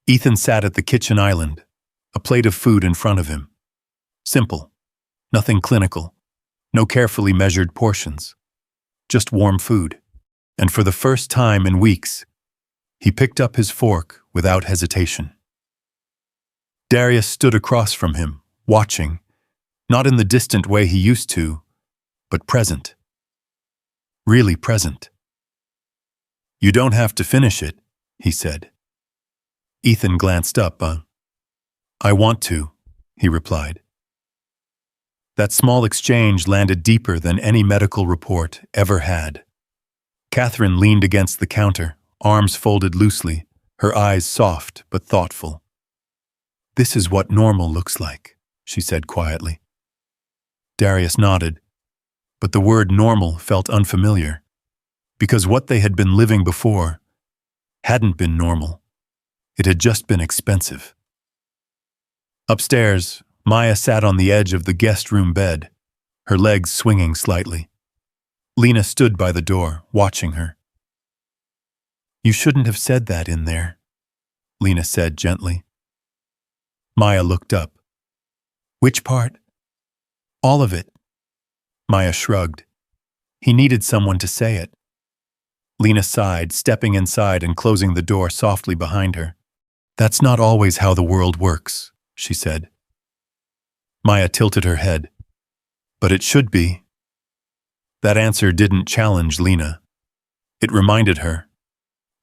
Ethan sat at the kitchen island, a plate of food in front of him. Simple, nothing clinical, no carefully measured portions. Just warm food. And for the first time in weeks, he picked up his fork without hesitation. Darius stood across from him, watching, not in the distant way he used to, but present. Really present. "You don't have to finish it," he said. Ethan glanced up. "I want to," he replied. That small exchange landed deeper than any medical report ever had. Catherine leaned against the counter, arms folded loosely, her eyes soft but thoughtful. "This is what normal looks like," she said quietly. Darius nodded, but the word normal felt unfamiliar, because what they had been living before hadn't been normal. It had just been expensive. Upstairs, Maya sat on the edge of the guest room bed, her legs swinging slightly. Lena stood by the door, watching her. "You shouldn't have said that in there," Lena said gently. Maya looked up. "Which part?" "All of it." Maya shrugged. He needed someone to say it. Lena sighed, stepping inside and closing the door softly behind her. "That's not always how the world works," she said. Maya tilted her head. "But it should be." That answer didn't challenge Lena. It reminded her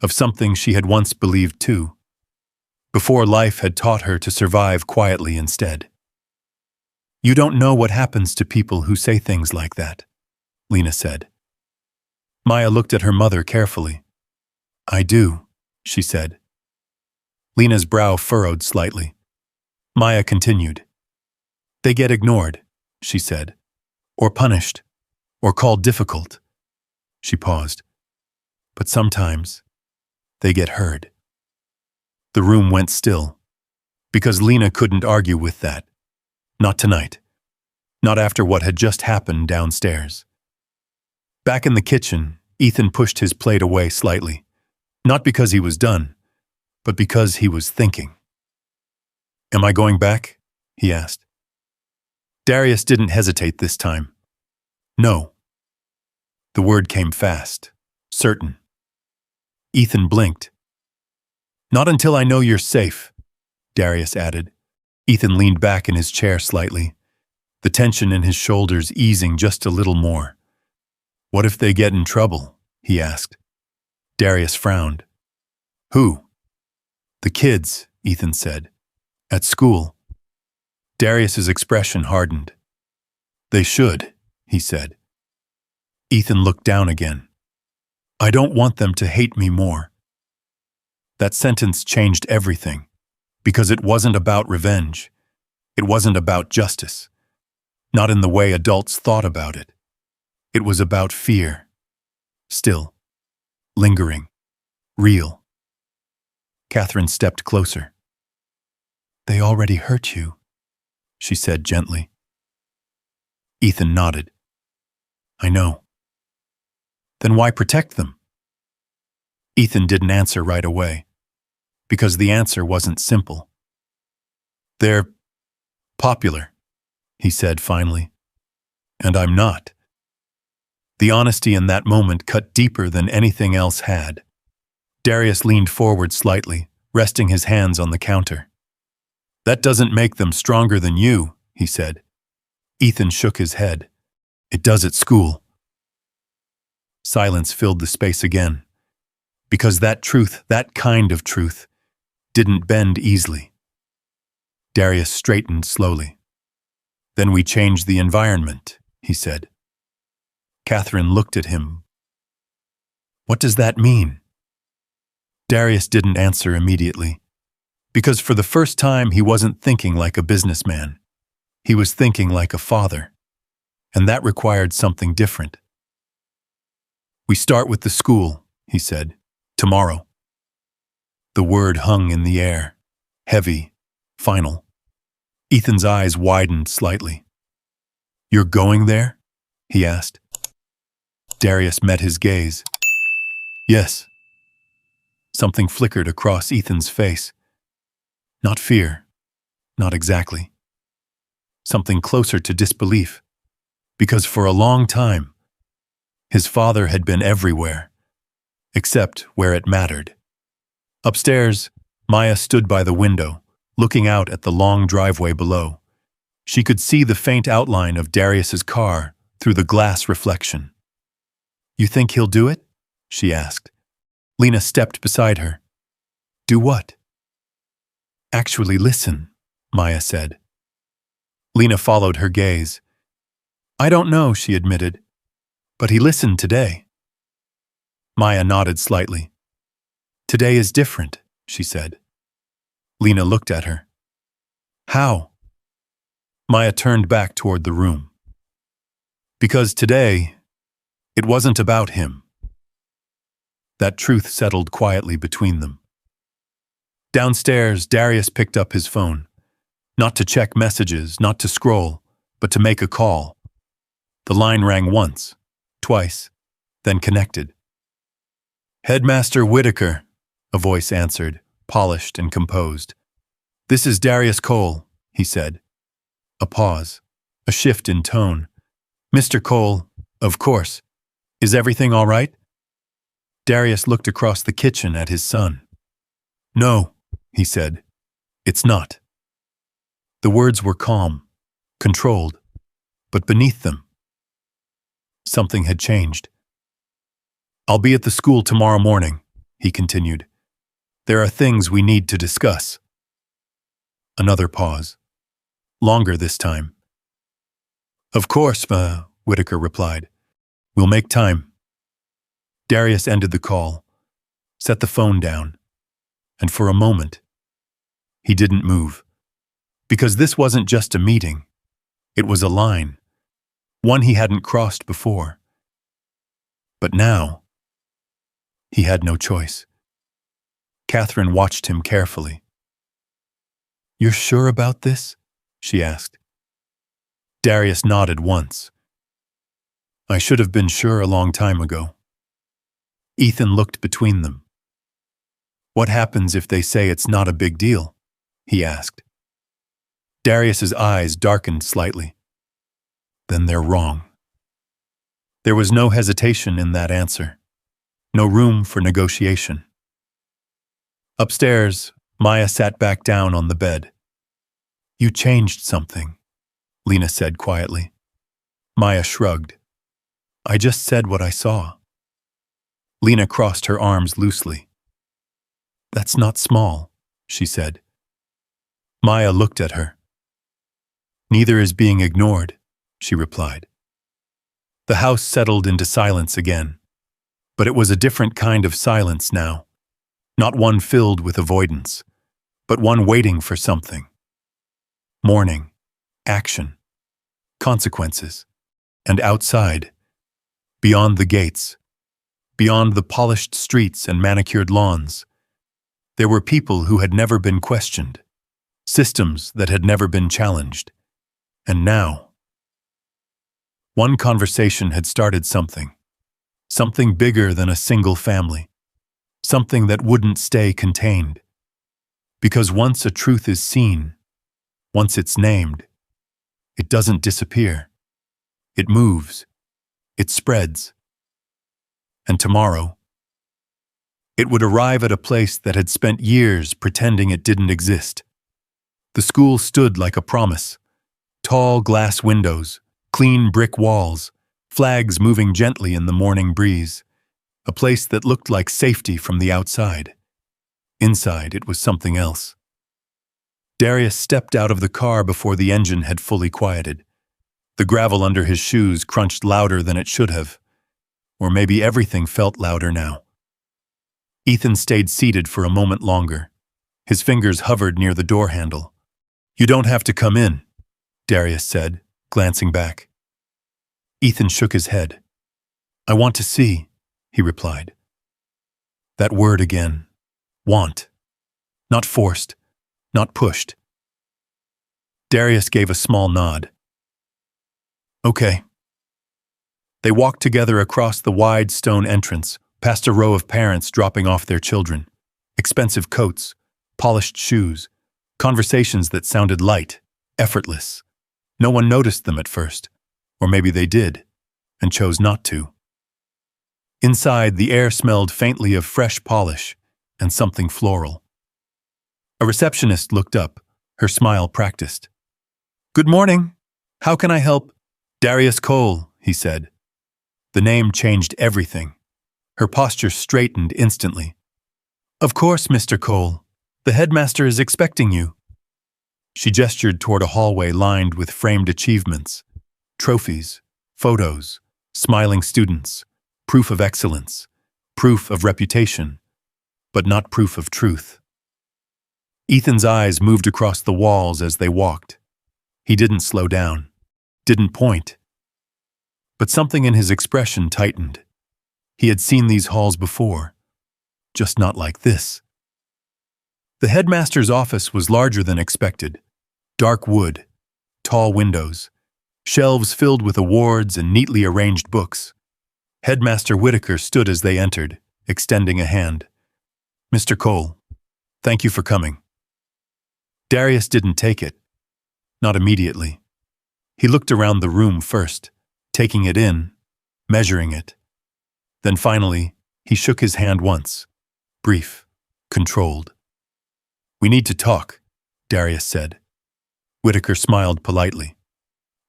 of something she had once believed too, before life had taught her to survive quietly instead. "You don't know what happens to people who say things like that," Lena said. Maya looked at her mother carefully. "I do," she said. Lena's brow furrowed slightly. Maya continued. "They get ignored," she said, "or punished, or called difficult." She paused. "But sometimes they get heard." The room went still, because Lena couldn't argue with that. Not tonight. Not after what had just happened downstairs. Back in the kitchen, Ethan pushed his plate away slightly. Not because he was done, but because he was thinking. "Am I going back?" he asked. Darius didn't hesitate this time. "No." The word came fast, certain. Ethan blinked. "Not until I know you're safe," Darius added. Ethan leaned back in his chair slightly, the tension in his shoulders easing just a little more. "What if they get in trouble?" he asked. Darius frowned. "Who?" "The kids," Ethan said. "At school." Darius's expression hardened. "They should," he said. Ethan looked down again. "I don't want them to hate me more." That sentence changed everything, because it wasn't about revenge. It wasn't about justice. Not in the way adults thought about it. It was about fear. Still. Lingering. Real. Catherine stepped closer. "They already hurt you," she said gently. Ethan nodded. "I know." "Then why protect them?" Ethan didn't answer right away, because the answer wasn't simple. "They're popular," he said finally. "And I'm not." The honesty in that moment cut deeper than anything else had. Darius leaned forward slightly, resting his hands on the counter. "That doesn't make them stronger than you," he said. Ethan shook his head. "It does at school." Silence filled the space again, because that truth, that kind of truth, didn't bend easily. Darius straightened slowly. "Then we change the environment," he said. Catherine looked at him. "What does that mean?" Darius didn't answer immediately, because for the first time he wasn't thinking like a businessman. He was thinking like a father, and that required something different. "We start with the school," he said, "tomorrow." The word hung in the air, heavy, final. Ethan's eyes widened slightly. "You're going there?" he asked. Darius met his gaze. "Yes." Something flickered across Ethan's face. Not fear, not exactly. Something closer to disbelief, because for a long time, his father had been everywhere, except where it mattered. Upstairs, Maya stood by the window, looking out at the long driveway below. She could see the faint outline of Darius's car through the glass reflection. "You think he'll do it?" she asked. Lena stepped beside her. "Do what?" "Actually listen," Maya said. Lena followed her gaze. "I don't know," she admitted, "but he listened today." Maya nodded slightly. "Today is different," she said. Lena looked at her. "How?" Maya turned back toward the room. "Because today, it wasn't about him." That truth settled quietly between them. Downstairs, Darius picked up his phone. Not to check messages, not to scroll, but to make a call. The line rang once, twice, then connected. "Headmaster Whitaker," a voice answered, polished and composed. "This is Darius Cole," he said. A pause, a shift in tone. "Mr. Cole, of course. Is everything all right?" Darius looked across the kitchen at his son. "No," he said. "It's not." The words were calm, controlled, but beneath them, something had changed. "I'll be at the school tomorrow morning," he continued. "There are things we need to discuss." Another pause. Longer this time. "Of course, Whitaker replied. "We'll make time." Darius ended the call, set the phone down, and for a moment, he didn't move. Because this wasn't just a meeting. It was a line, one he hadn't crossed before. But now, he had no choice. Catherine watched him carefully. "You're sure about this?" she asked. Darius nodded once. "I should have been sure a long time ago." Ethan looked between them. "What happens if they say it's not a big deal?" he asked. Darius's eyes darkened slightly. "Then they're wrong." There was no hesitation in that answer. No room for negotiation. Upstairs, Maya sat back down on the bed. "You changed something," Lena said quietly. Maya shrugged. "I just said what I saw." Lena crossed her arms loosely. "That's not small," she said. Maya looked at her. "Neither is being ignored," she replied. The house settled into silence again, but it was a different kind of silence now. Not one filled with avoidance, but one waiting for something. Mourning, action, consequences, and outside, beyond the gates, beyond the polished streets and manicured lawns, there were people who had never been questioned, systems that had never been challenged. And now, one conversation had started something bigger than a single family, something that wouldn't stay contained. Because once a truth is seen, once it's named, it doesn't disappear. It moves, it spreads. And tomorrow, it would arrive at a place that had spent years pretending it didn't exist. The school stood like a promise. Tall glass windows, clean brick walls, flags moving gently in the morning breeze. A place that looked like safety from the outside. Inside, it was something else. Darius stepped out of the car before the engine had fully quieted. The gravel under his shoes crunched louder than it should have. Or maybe everything felt louder now. Ethan stayed seated for a moment longer. His fingers hovered near the door handle. "You don't have to come in," Darius said, glancing back. Ethan shook his head. "I want to see," he replied. That word again. Want. Not forced, not pushed. Darius gave a small nod. "Okay." They walked together across the wide stone entrance, past a row of parents dropping off their children. Expensive coats, polished shoes, conversations that sounded light, effortless. No one noticed them at first, or maybe they did, and chose not to. Inside, the air smelled faintly of fresh polish and something floral. A receptionist looked up, her smile practiced. "Good morning. How can I help?" "Darius Cole," he said. The name changed everything. Her posture straightened instantly. "Of course, Mr. Cole. The headmaster is expecting you." She gestured toward a hallway lined with framed achievements, trophies, photos, smiling students, proof of excellence, proof of reputation, but not proof of truth. Ethan's eyes moved across the walls as they walked. He didn't slow down, didn't point. But something in his expression tightened. He had seen these halls before, just not like this. The headmaster's office was larger than expected. Dark wood, tall windows, shelves filled with awards and neatly arranged books. Headmaster Whitaker stood as they entered, extending a hand. "Mr. Cole, thank you for coming." Darius didn't take it. Not immediately. He looked around the room first, taking it in, measuring it. Then finally, he shook his hand once. Brief, controlled. "We need to talk," Darius said. Whitaker smiled politely.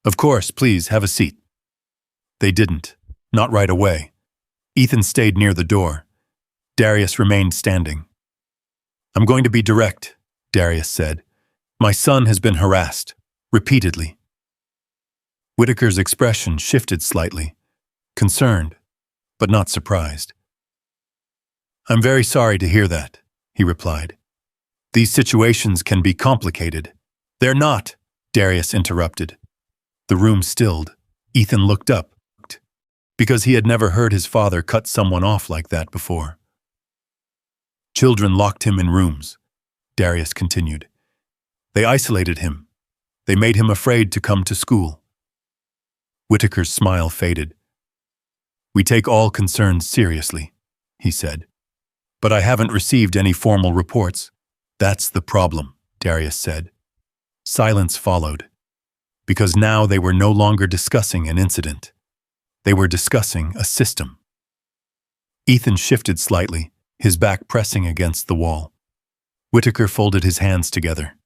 "Of course, please have a seat." They didn't. Not right away. Ethan stayed near the door. Darius remained standing. "I'm going to be direct," Darius said. "My son has been harassed, repeatedly." Whitaker's expression shifted slightly, concerned, but not surprised. "I'm very sorry to hear that," he replied. "These situations can be complicated." "They're not," Darius interrupted. The room stilled. Ethan looked up, because he had never heard his father cut someone off like that before. "Children locked him in rooms," Darius continued. "They isolated him. They made him afraid to come to school." Whitaker's smile faded. "We take all concerns seriously," he said. "But I haven't received any formal reports." "That's the problem," Darius said. Silence followed, because now they were no longer discussing an incident. They were discussing a system. Ethan shifted slightly, his back pressing against the wall. Whitaker folded his hands together.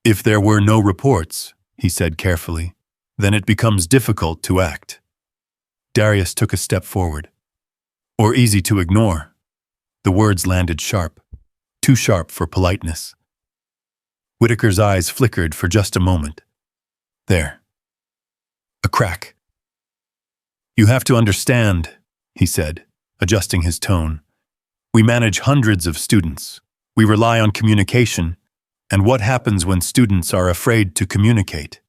"If there were no reports," he said carefully, "then it becomes difficult to act." Darius took a step forward. "Or easy to ignore." The words landed sharp, too sharp for politeness. Whitaker's eyes flickered for just a moment. There. A crack. "You have to understand," he said, adjusting his tone. "We manage hundreds of students. We rely on communication. And what happens when students are afraid to communicate?"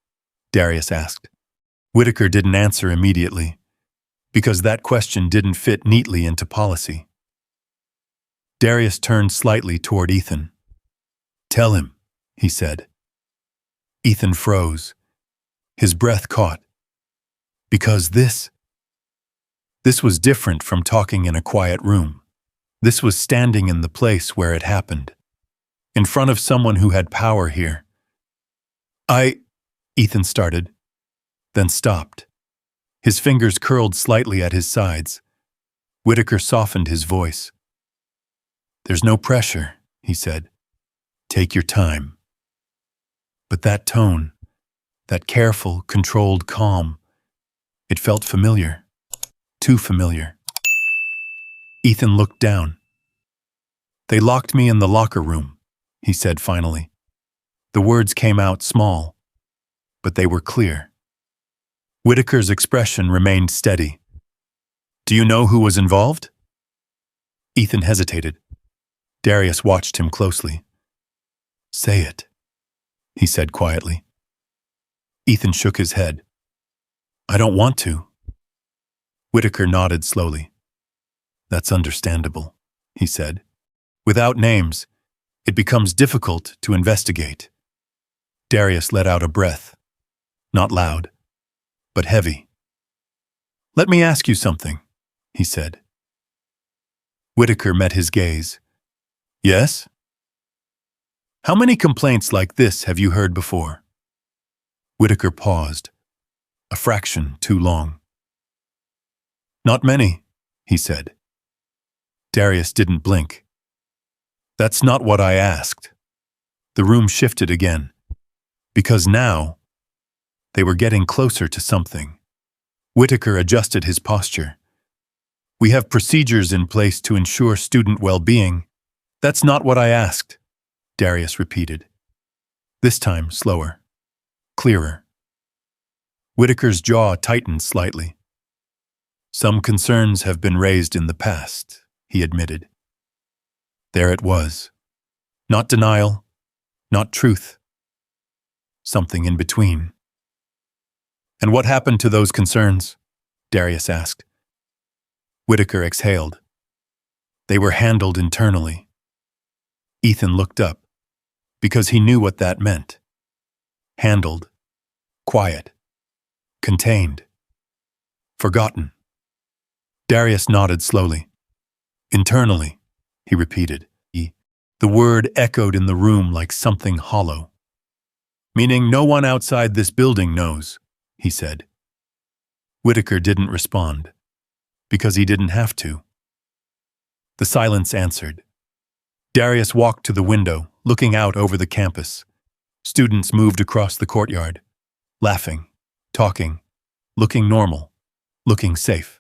Darius asked. Whitaker didn't answer immediately, because that question didn't fit neatly into policy. Darius turned slightly toward Ethan. "Tell him," he said. Ethan froze. His breath caught. Because this was different from talking in a quiet room. This was standing in the place where it happened, in front of someone who had power here. Ethan started, then stopped. His fingers curled slightly at his sides. Whitaker softened his voice. "There's no pressure," he said. "Take your time." But that tone, that careful, controlled calm, it felt familiar. Too familiar. Ethan looked down. "They locked me in the locker room," he said finally. The words came out small, but they were clear. Whitaker's expression remained steady. "Do you know who was involved?" Ethan hesitated. Darius watched him closely. "Say it," he said quietly. Ethan shook his head. "I don't want to." Whitaker nodded slowly. "That's understandable," he said. "Without names, it becomes difficult to investigate." Darius let out a breath. Not loud, but heavy. "Let me ask you something," he said. Whitaker met his gaze. "Yes?" "How many complaints like this have you heard before?" Whitaker paused, a fraction too long. "Not many," he said. Darius didn't blink. "That's not what I asked." The room shifted again, because now they were getting closer to something. Whitaker adjusted his posture. "We have procedures in place to ensure student well-being." "That's not what I asked," Darius repeated. This time slower, clearer. Whitaker's jaw tightened slightly. "Some concerns have been raised in the past," he admitted. There it was. Not denial, not truth. Something in between. "And what happened to those concerns?" Darius asked. Whitaker exhaled. "They were handled internally." Ethan looked up, because he knew what that meant. Handled. Quiet. Contained. Forgotten. Darius nodded slowly. "Internally," he repeated. The word echoed in the room like something hollow. "Meaning no one outside this building knows," he said. Whitaker didn't respond, because he didn't have to. The silence answered. Darius walked to the window, looking out over the campus. Students moved across the courtyard, laughing, talking, looking normal, looking safe.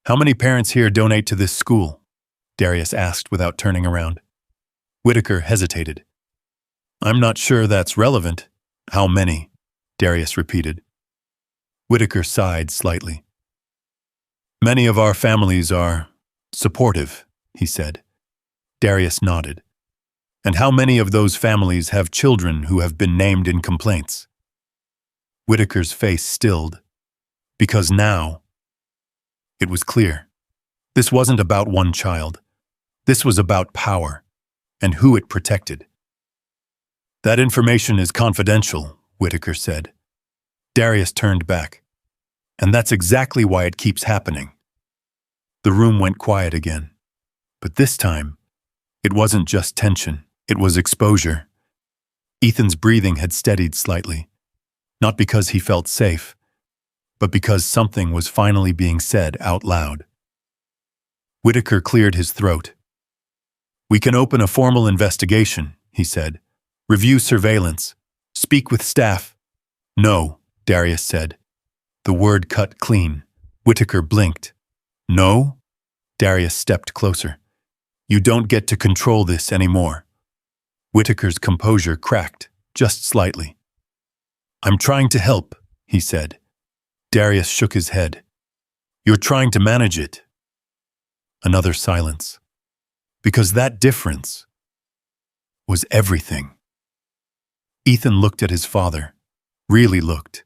"How many parents here donate to this school?" Darius asked without turning around. Whitaker hesitated. "I'm not sure that's relevant." "How many?" Darius repeated. Whitaker sighed slightly. "Many of our families are supportive," he said. Darius nodded. "And how many of those families have children who have been named in complaints?" Whitaker's face stilled, because now it was clear. This wasn't about one child. This was about power and who it protected. "That information is confidential," Whitaker said. Darius turned back. "And that's exactly why it keeps happening." The room went quiet again. But this time, it wasn't just tension, it was exposure. Ethan's breathing had steadied slightly, not because he felt safe, but because something was finally being said out loud. Whitaker cleared his throat. "We can open a formal investigation," he said. "Review surveillance. Speak with staff." "No," Darius said. The word cut clean. Whitaker blinked. "No?" Darius stepped closer. "You don't get to control this anymore." Whitaker's composure cracked, just slightly. "I'm trying to help," he said. Darius shook his head. "You're trying to manage it." Another silence. Because that difference was everything. Ethan looked at his father, really looked,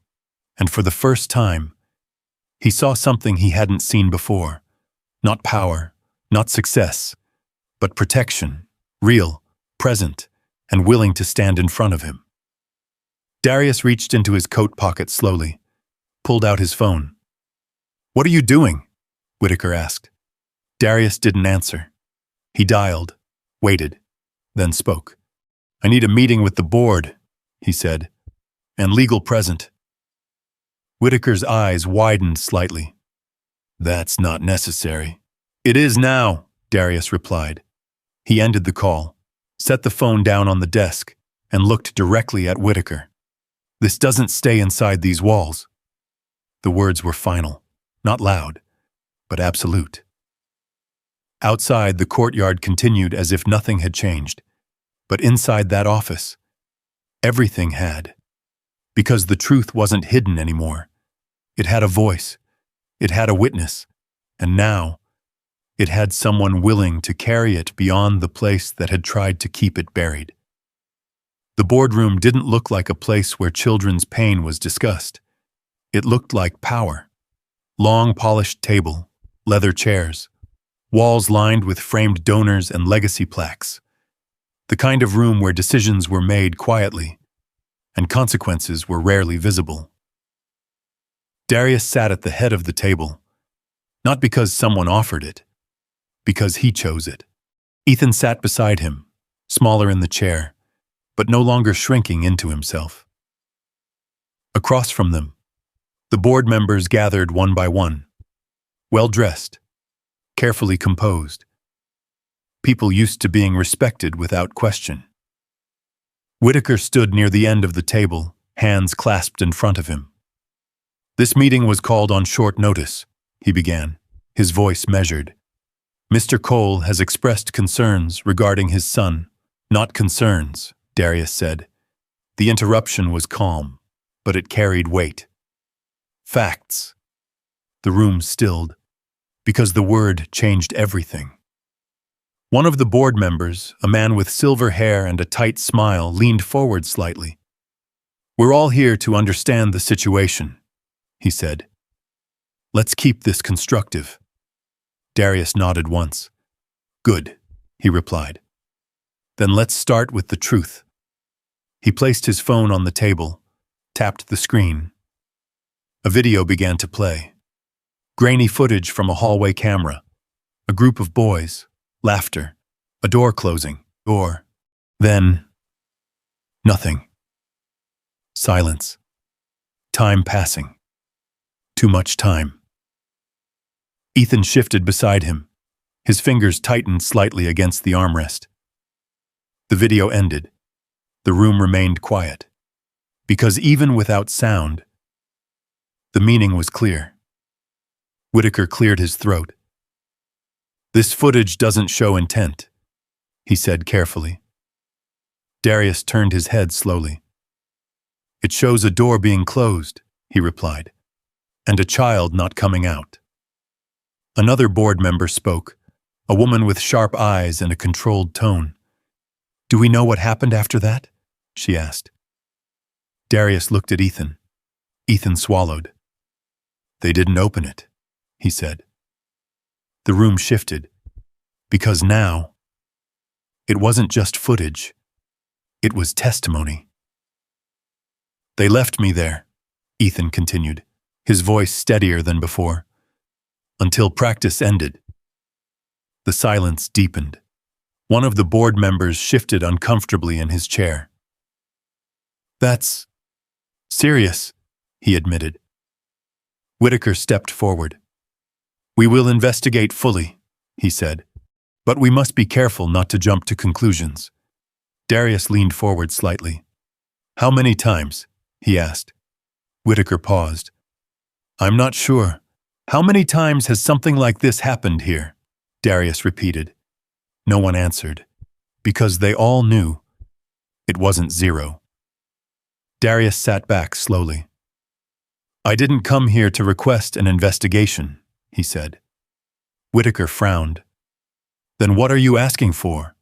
and for the first time, he saw something he hadn't seen before. Not power, not success, but protection, real, present, and willing to stand in front of him. Darius reached into his coat pocket slowly, pulled out his phone. "What are you doing?" Whitaker asked. Darius didn't answer. He dialed, waited, then spoke. "I need a meeting with the board," he said, "and legal present." Whitaker's eyes widened slightly. "That's not necessary." "It is now," Darius replied. He ended the call, set the phone down on the desk, and looked directly at Whitaker. "This doesn't stay inside these walls." The words were final, not loud, but absolute. Outside, the courtyard continued as if nothing had changed. But inside that office, everything had. Because the truth wasn't hidden anymore. It had a voice. It had a witness. And now, it had someone willing to carry it beyond the place that had tried to keep it buried. The boardroom didn't look like a place where children's pain was discussed. It looked like power. Long polished table, leather chairs, walls lined with framed donors and legacy plaques. The kind of room where decisions were made quietly, and consequences were rarely visible. Darius sat at the head of the table, not because someone offered it, because he chose it. Ethan sat beside him, smaller in the chair, but no longer shrinking into himself. Across from them, the board members gathered one by one, well-dressed, carefully composed. People used to being respected without question. Whitaker stood near the end of the table, hands clasped in front of him. "This meeting was called on short notice," he began, his voice measured. "Mr. Cole has expressed concerns regarding his son." "Not concerns," Darius said. The interruption was calm, but it carried weight. "Facts." The room stilled, because the word changed everything. One of the board members, a man with silver hair and a tight smile, leaned forward slightly. "We're all here to understand the situation," he said. "Let's keep this constructive." Darius nodded once. "Good," he replied. "Then let's start with the truth." He placed his phone on the table, tapped the screen. A video began to play. Grainy footage from a hallway camera. A group of boys. Laughter. A door closing. Then, nothing. Silence. Time passing. Too much time. Ethan shifted beside him. His fingers tightened slightly against the armrest. The video ended. The room remained quiet. Because even without sound, the meaning was clear. Whitaker cleared his throat. "This footage doesn't show intent," he said carefully. Darius turned his head slowly. "It shows a door being closed," he replied, "and a child not coming out." Another board member spoke, a woman with sharp eyes and a controlled tone. "Do we know what happened after that?" she asked. Darius looked at Ethan. Ethan swallowed. "They didn't open it," he said. The room shifted, because now, it wasn't just footage, it was testimony. "They left me there," Ethan continued, his voice steadier than before, "until practice ended." The silence deepened. One of the board members shifted uncomfortably in his chair. "That's serious," he admitted. Whitaker stepped forward. "We will investigate fully," he said, "but we must be careful not to jump to conclusions." Darius leaned forward slightly. "How many times?" he asked. Whitaker paused. "I'm not sure. How many times has something like this happened here?" Darius repeated. No one answered, because they all knew it wasn't zero. Darius sat back slowly. "I didn't come here to request an investigation," he said. Whitaker frowned. "Then what are you asking for?"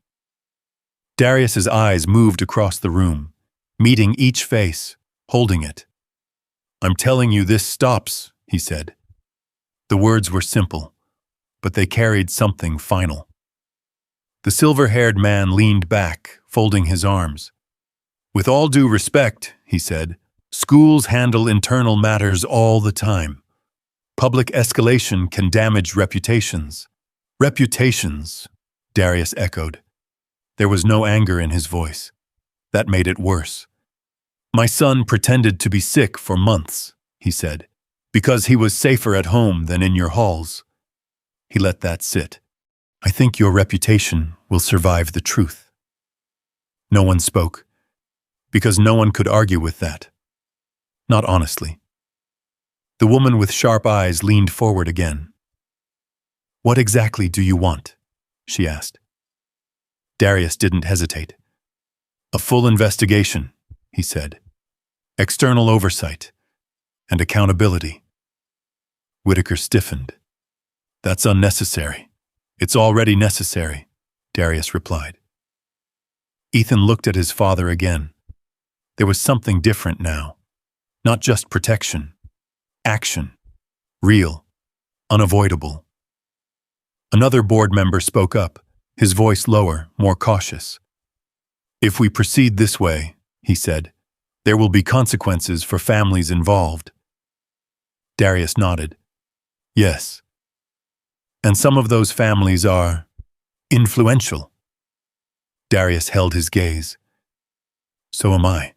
Darius's eyes moved across the room, meeting each face, holding it. "I'm telling you this stops," he said. The words were simple, but they carried something final. The silver-haired man leaned back, folding his arms. "With all due respect," he said, "schools handle internal matters all the time. Public escalation can damage reputations." "Reputations," Darius echoed. There was no anger in his voice. That made it worse. "My son pretended to be sick for months," he said, "because he was safer at home than in your halls." He let that sit. "I think your reputation will survive the truth." No one spoke, because no one could argue with that. Not honestly. The woman with sharp eyes leaned forward again. "What exactly do you want?" she asked. Darius didn't hesitate. "A full investigation," he said. "External oversight and accountability." Whitaker stiffened. "That's unnecessary." "It's already necessary," Darius replied. Ethan looked at his father again. There was something different now. Not just protection. Action. Real. Unavoidable. Another board member spoke up, his voice lower, more cautious. "If we proceed this way," he said, "there will be consequences for families involved." Darius nodded. "Yes. And some of those families are influential." Darius held his gaze. "So am I."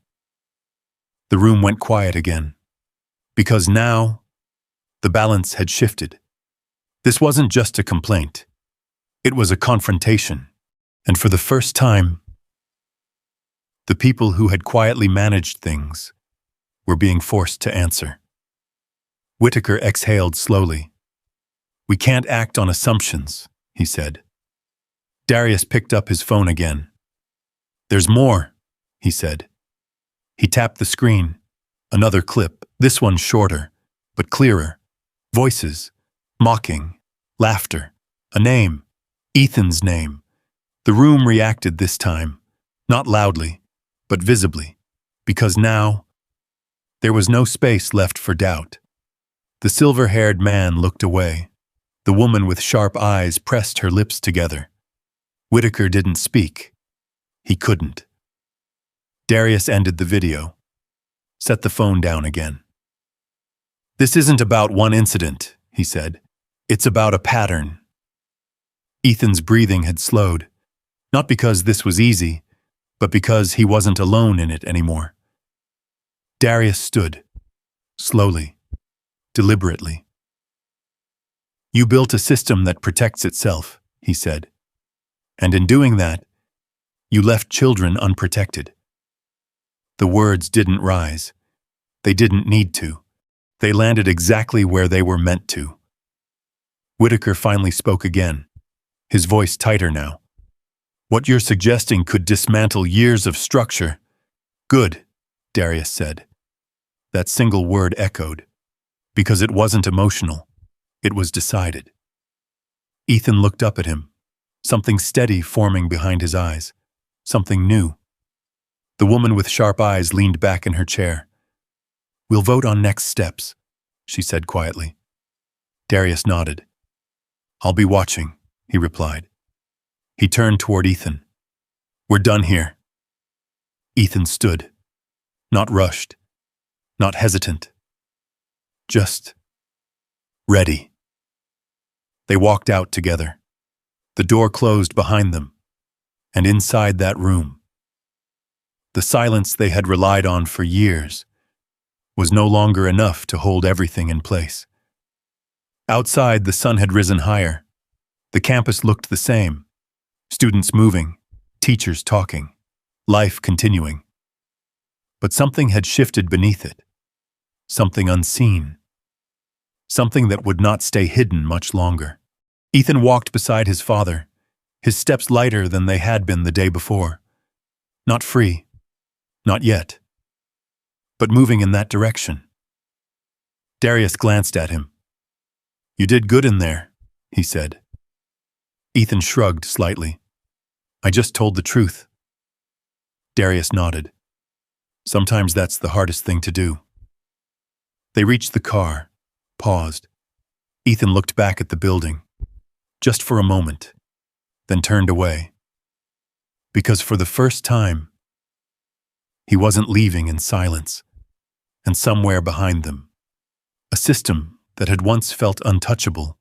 The room went quiet again, because now the balance had shifted. This wasn't just a complaint. It was a confrontation, and for the first time, The people who had quietly managed things were being forced to answer. Whitaker exhaled slowly. "We can't act on assumptions," he said. Darius picked up his phone again. "There's more," he said. He tapped the screen. Another clip, this one shorter, but clearer. Voices, mocking, laughter, a name, Ethan's name. The room reacted this time, not loudly, but visibly, because now there was no space left for doubt. The silver-haired man looked away. The woman with sharp eyes pressed her lips together. Whitaker didn't speak. He couldn't. Darius ended the video. Set the phone down again. "This isn't about one incident," he said. "It's about a pattern." Ethan's breathing had slowed, not because this was easy, but because he wasn't alone in it anymore. Darius stood, slowly, deliberately. "You built a system that protects itself," he said. "And in doing that, you left children unprotected." The words didn't rise. They didn't need to. They landed exactly where they were meant to. Whitaker finally spoke again, his voice tighter now. "What you're suggesting could dismantle years of structure." "Good," Darius said. That single word echoed, because it wasn't emotional. It was decided. Ethan looked up at him, something steady forming behind his eyes, something new. The woman with sharp eyes leaned back in her chair. "We'll vote on next steps," she said quietly. Darius nodded. "I'll be watching," he replied. He turned toward Ethan. "We're done here." Ethan stood, not rushed, not hesitant, just ready. They walked out together. The door closed behind them, and inside that room, the silence they had relied on for years was no longer enough to hold everything in place. Outside, the sun had risen higher. The campus looked the same. Students moving, teachers talking, life continuing. But something had shifted beneath it. Something unseen. Something that would not stay hidden much longer. Ethan walked beside his father, his steps lighter than they had been the day before. Not free. Not yet. But moving in that direction. Darius glanced at him. "You did good in there," he said. Ethan shrugged slightly. "I just told the truth." Darius nodded. "Sometimes that's the hardest thing to do." They reached the car, paused. Ethan looked back at the building, just for a moment, then turned away. Because for the first time, he wasn't leaving in silence, and somewhere behind them, a system that had once felt untouchable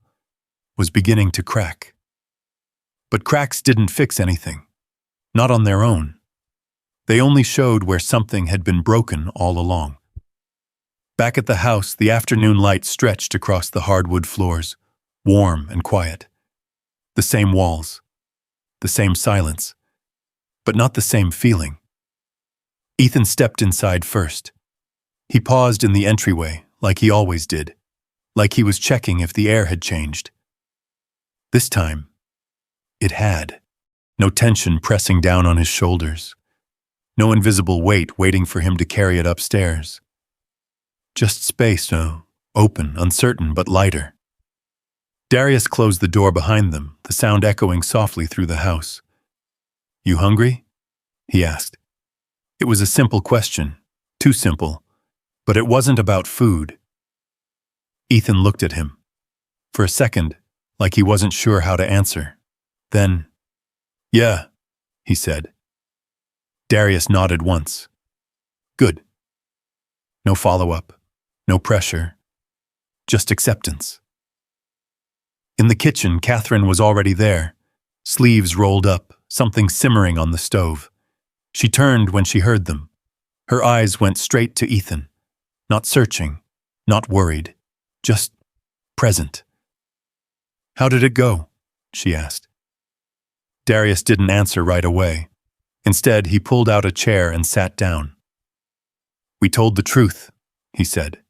was beginning to crack. But cracks didn't fix anything, not on their own. They only showed where something had been broken all along. Back at the house, the afternoon light stretched across the hardwood floors, warm and quiet. The same walls, the same silence, but not the same feeling. Ethan stepped inside first. He paused in the entryway, like he always did, like he was checking if the air had changed. This time, it had. No tension pressing down on his shoulders. No invisible weight waiting for him to carry it upstairs. Just space, open, uncertain, but lighter. Darius closed the door behind them, the sound echoing softly through the house. "You hungry?" he asked. It was a simple question, too simple, but it wasn't about food. Ethan looked at him. For a second, like he wasn't sure how to answer. Then, "Yeah," he said. Darius nodded once. "Good." No follow-up, no pressure, just acceptance. In the kitchen, Catherine was already there, sleeves rolled up, something simmering on the stove. She turned when she heard them. Her eyes went straight to Ethan, not searching, not worried, just present. "How did it go?" she asked. Darius didn't answer right away. Instead, he pulled out a chair and sat down. "We told the truth," he said.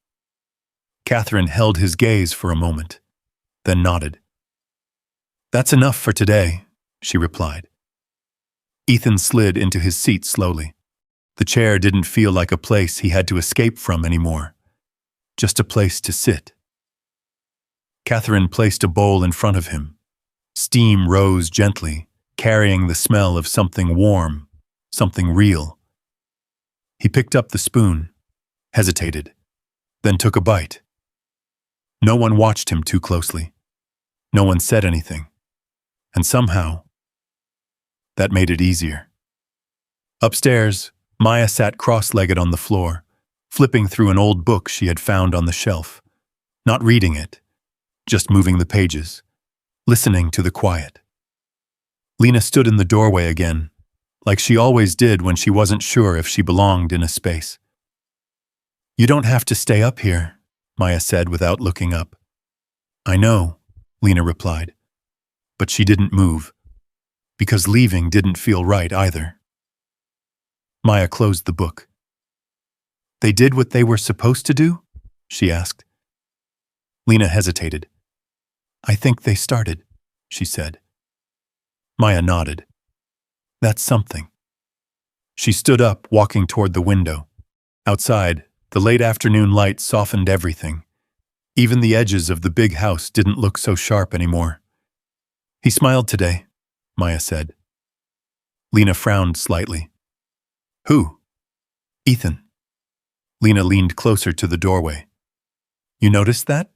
Catherine held his gaze for a moment, then nodded. "That's enough for today," she replied. Ethan slid into his seat slowly. The chair didn't feel like a place he had to escape from anymore, just a place to sit. Catherine placed a bowl in front of him. Steam rose gently, carrying the smell of something warm, something real. He picked up the spoon, hesitated, then took a bite. No one watched him too closely. No one said anything. And somehow, that made it easier. Upstairs, Maya sat cross-legged on the floor, flipping through an old book she had found on the shelf. Not reading it, just moving the pages, listening to the quiet. Lena stood in the doorway again, like she always did when she wasn't sure if she belonged in a space. "You don't have to stay up here," Maya said without looking up. "I know," Lena replied, but she didn't move, because leaving didn't feel right either. Maya closed the book. "They did what they were supposed to do?" she asked. Lena hesitated. "I think they started," she said. Maya nodded. "That's something." She stood up, walking toward the window. Outside, the late afternoon light softened everything. Even the edges of the big house didn't look so sharp anymore. "He smiled today," Maya said. Lena frowned slightly. "Who?" "Ethan." Lena leaned closer to the doorway. "You noticed that?"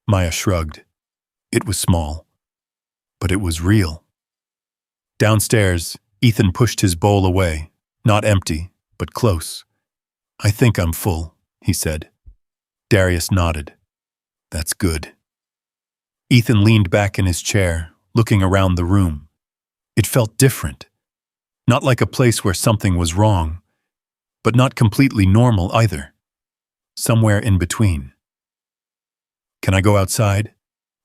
Maya shrugged. It was small, but it was real. Downstairs, Ethan pushed his bowl away, not empty, but close. "I think I'm full," he said. Darius nodded. "That's good." Ethan leaned back in his chair, looking around the room. It felt different. Not like a place where something was wrong, but not completely normal either. Somewhere in between. "Can I go outside?"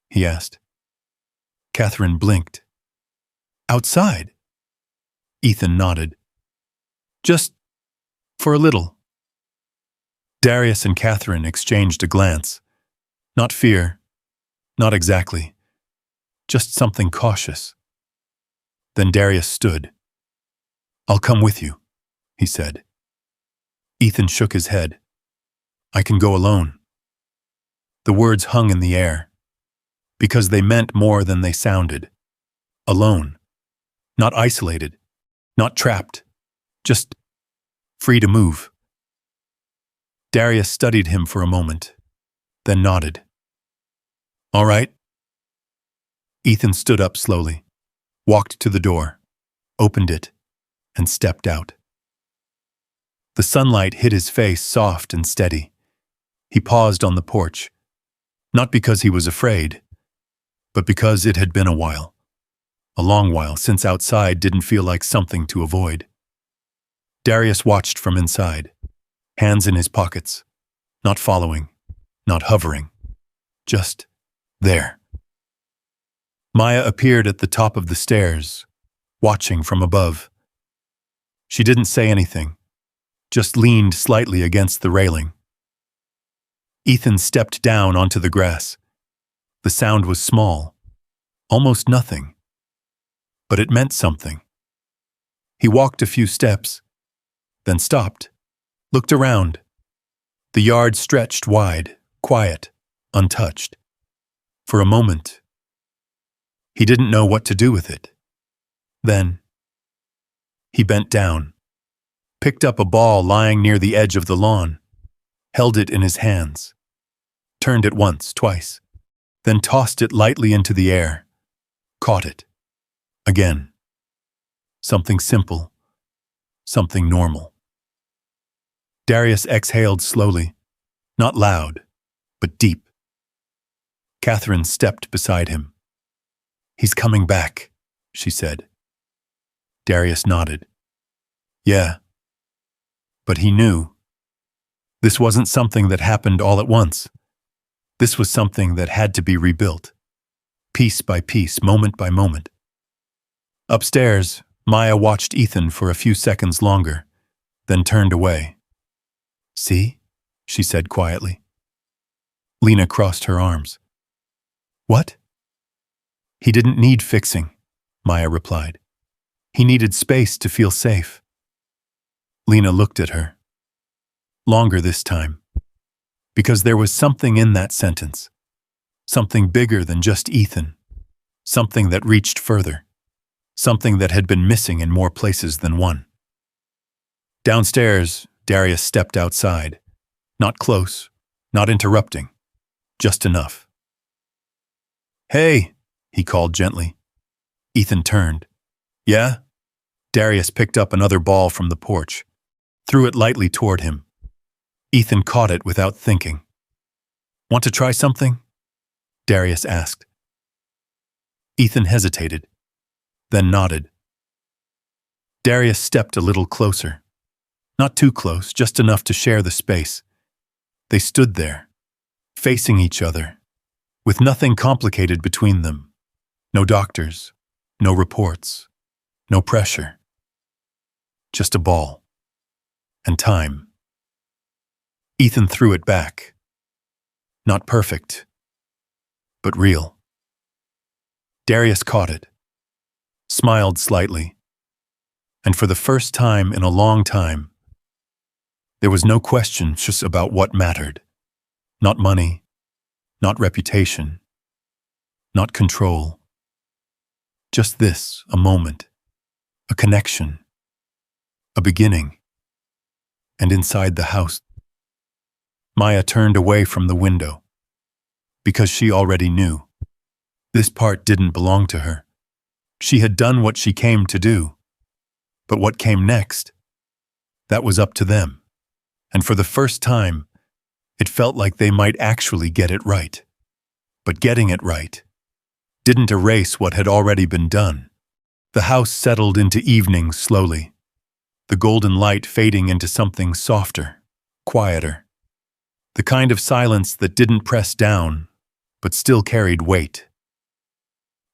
he asked. Catherine blinked. "Outside?" Ethan nodded. "Just for a little." Darius and Catherine exchanged a glance. Not fear, not exactly, just something cautious. Then Darius stood. "I'll come with you," he said. Ethan shook his head. "I can go alone." The words hung in the air, because they meant more than they sounded. Alone. Not isolated. Not trapped. Just free to move. Darius studied him for a moment, then nodded. "All right." Ethan stood up slowly, walked to the door, opened it, and stepped out. The sunlight hit his face soft and steady. He paused on the porch, not because he was afraid, but because it had been a while. A long while since outside didn't feel like something to avoid. Darius watched from inside, hands in his pockets, not following, not hovering, just there. Maya appeared at the top of the stairs, watching from above. She didn't say anything, just leaned slightly against the railing. Ethan stepped down onto the grass. The sound was small, almost nothing, but it meant something. He walked a few steps, then stopped, looked around. The yard stretched wide, quiet, untouched. For a moment, he didn't know what to do with it. Then, he bent down, picked up a ball lying near the edge of the lawn, held it in his hands, turned it once, twice, then tossed it lightly into the air, caught it. Again. Something simple, something normal. Darius exhaled slowly, not loud, but deep. Catherine stepped beside him. "He's coming back," she said. Darius nodded. "Yeah." But he knew. This wasn't something that happened all at once. This was something that had to be rebuilt, piece by piece, moment by moment. Upstairs, Maya watched Ethan for a few seconds longer, then turned away. "See?" she said quietly. Lena crossed her arms. "What?" "He didn't need fixing," Maya replied. "He needed space to feel safe." Lena looked at her. Longer this time. Because there was something in that sentence. Something bigger than just Ethan. Something that reached further. Something that had been missing in more places than one. Downstairs, Darius stepped outside. Not close, not interrupting. Just enough. "Hey," he called gently. Ethan turned. "Yeah?" Darius picked up another ball from the porch, threw it lightly toward him. Ethan caught it without thinking. "Want to try something?" Darius asked. Ethan hesitated, then nodded. Darius stepped a little closer. Not too close, just enough to share the space. They stood there, facing each other, with nothing complicated between them. No doctors, no reports, no pressure. Just a ball. And time. Ethan threw it back. Not perfect, but real. Darius caught it, smiled slightly, and for the first time in a long time, there was no question just about what mattered. Not money, not reputation, not control. Just this, a moment, a connection, a beginning. And inside the house, Maya turned away from the window, because she already knew. This part didn't belong to her. She had done what she came to do. But what came next? That was up to them. And for the first time, it felt like they might actually get it right. But getting it right didn't erase what had already been done. The house settled into evening slowly, the golden light fading into something softer, quieter. The kind of silence that didn't press down, but still carried weight.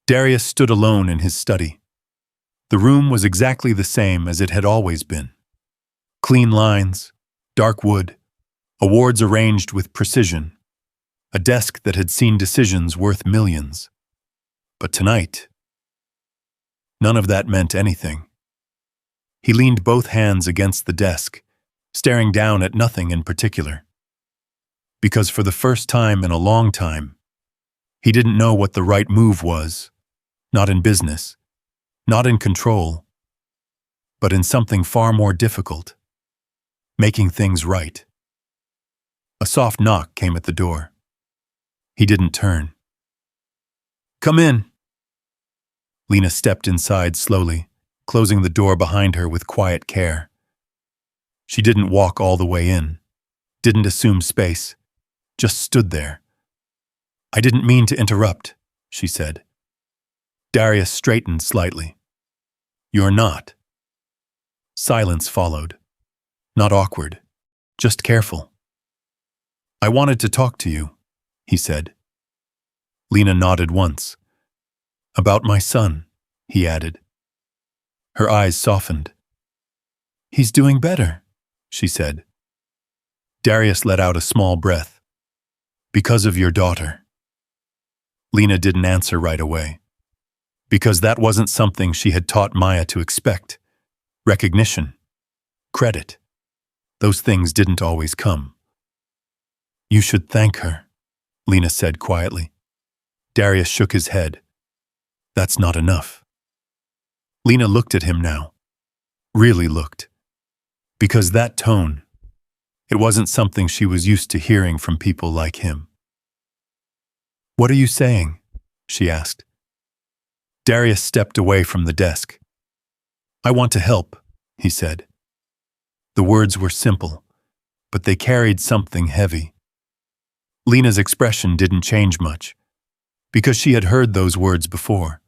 Darius stood alone in his study. The room was exactly the same as it had always been. Clean lines, dark wood, awards arranged with precision, a desk that had seen decisions worth millions. But tonight, none of that meant anything. He leaned both hands against the desk, staring down at nothing in particular. Because for the first time in a long time, he didn't know what the right move was, not in business, not in control, but in something far more difficult, making things right. A soft knock came at the door. He didn't turn. "Come in." Lena stepped inside slowly, closing the door behind her with quiet care. She didn't walk all the way in, didn't assume space, just stood there. "I didn't mean to interrupt," she said. Darius straightened slightly. "You're not." Silence followed. Not awkward, just careful. "I wanted to talk to you," he said. Lena nodded once. "About my son," he added. Her eyes softened. "He's doing better," she said. Darius let out a small breath. "Because of your daughter." Lena didn't answer right away. Because that wasn't something she had taught Maya to expect. Recognition. Credit. Those things didn't always come. "You should thank her," Lena said quietly. Darius shook his head. "That's not enough." Lena looked at him now. Really looked. Because that tone, it wasn't something she was used to hearing from people like him. "What are you saying?" she asked. Darius stepped away from the desk. "I want to help," he said. The words were simple, but they carried something heavy. Lena's expression didn't change much, because she had heard those words before.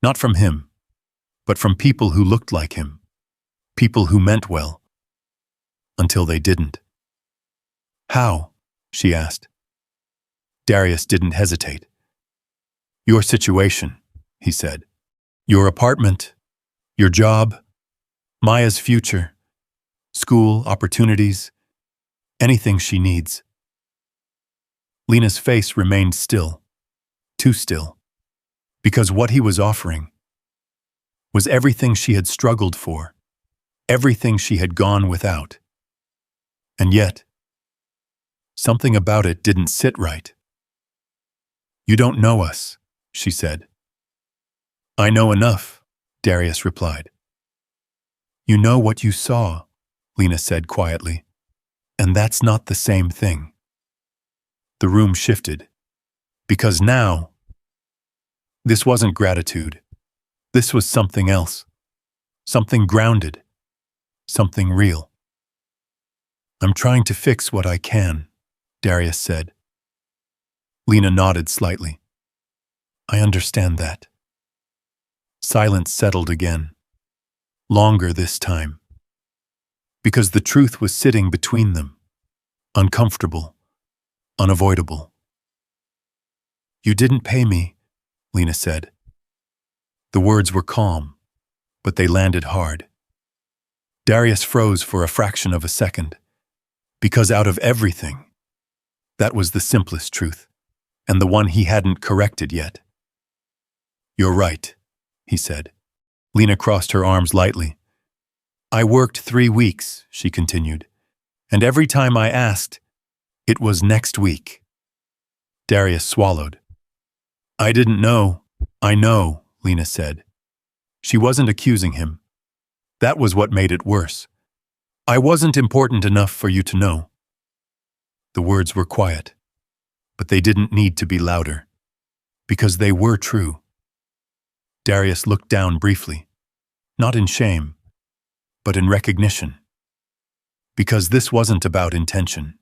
Not from him, but from people who looked like him, people who meant well, until they didn't. "How?" she asked. Darius didn't hesitate. "Your situation," he said. "Your apartment, Your job, Maya's future, school, opportunities, anything she needs. Lena's face remained still, too still, because what he was offering was everything she had struggled for, everything she had gone without. And yet, something about it didn't sit right. You don't know us, she said. I know enough, Darius replied. You know what you saw, Lena said quietly, and that's not the same thing. The room shifted, because now, this wasn't gratitude. This was something else, something grounded, something real. I'm trying to fix what I can, Darius said. Lena nodded slightly. I understand that. Silence settled again, longer this time, because the truth was sitting between them, uncomfortable, unavoidable. You didn't pay me, Lena said. The words were calm, but they landed hard. Darius froze for a fraction of a second, because out of everything, that was the simplest truth, and the one he hadn't corrected yet. You're right, he said. Lena crossed her arms lightly. I worked 3 weeks, she continued, and every time I asked, it was next week. Darius swallowed. I didn't know. I know, Lena said. She wasn't accusing him. That was what made it worse. I wasn't important enough for you to know. The words were quiet, but they didn't need to be louder, because they were true. Darius looked down briefly, not in shame, but in recognition. Because this wasn't about intention.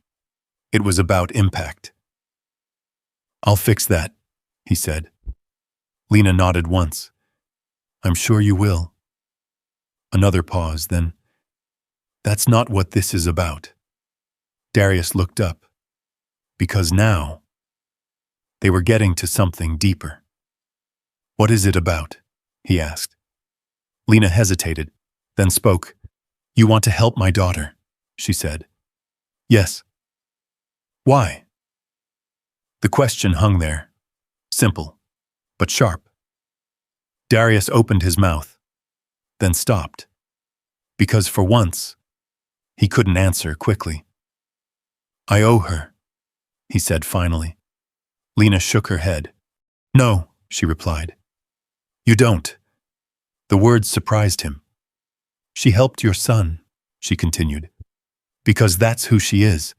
It was about impact. I'll fix that, he said. Lena nodded once. I'm sure you will. Another pause, then. That's not what this is about. Darius looked up, because now they were getting to something deeper. What is it about? He asked. Lena hesitated, then spoke. You want to help my daughter, she said. Yes. Why? The question hung there, simple, but sharp. Darius opened his mouth, then stopped, because for once, he couldn't answer quickly. I owe her, he said finally. Lena shook her head. No, she replied. You don't. The words surprised him. She helped your son, she continued, because that's who she is.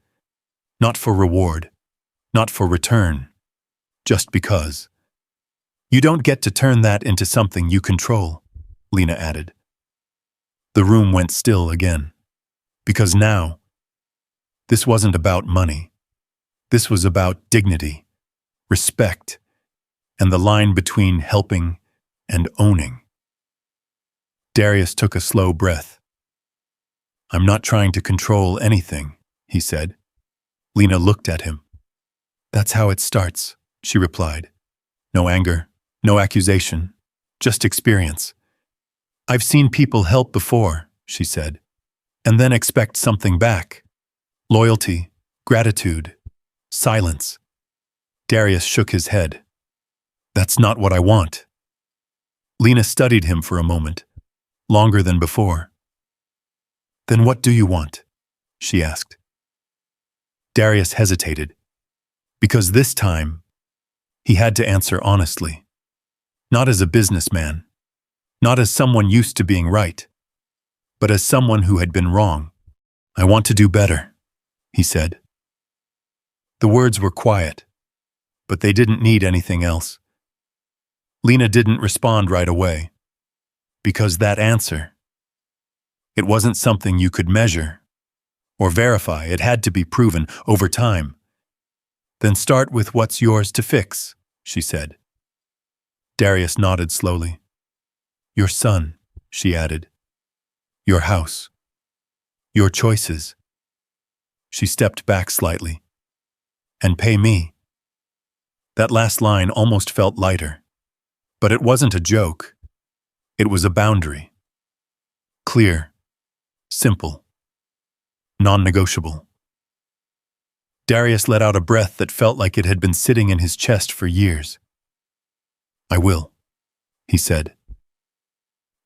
Not for reward, not for return, just because. You don't get to turn that into something you control, Lena added. The room went still again, because now, this wasn't about money. This was about dignity, respect, and the line between helping and owning. Darius took a slow breath. I'm not trying to control anything, he said. Lena looked at him. That's how it starts, she replied. No anger, no accusation, just experience. I've seen people help before, she said, and then expect something back. Loyalty, gratitude, silence. Darius shook his head. That's not what I want. Lena studied him for a moment, longer than before. Then what do you want? She asked. Darius hesitated, because this time, he had to answer honestly. Not as a businessman, not as someone used to being right, but as someone who had been wrong. I want to do better, he said. The words were quiet, but they didn't need anything else. Lena didn't respond right away, because that answer, it wasn't something you could measure or verify. It had to be proven over time. Then start with what's yours to fix, she said. Darius nodded slowly. Your son, she added. Your house. Your choices. She stepped back slightly. And pay me. That last line almost felt lighter. But it wasn't a joke. It was a boundary. Clear, simple, non-negotiable. Darius let out a breath that felt like it had been sitting in his chest for years. "I will," he said.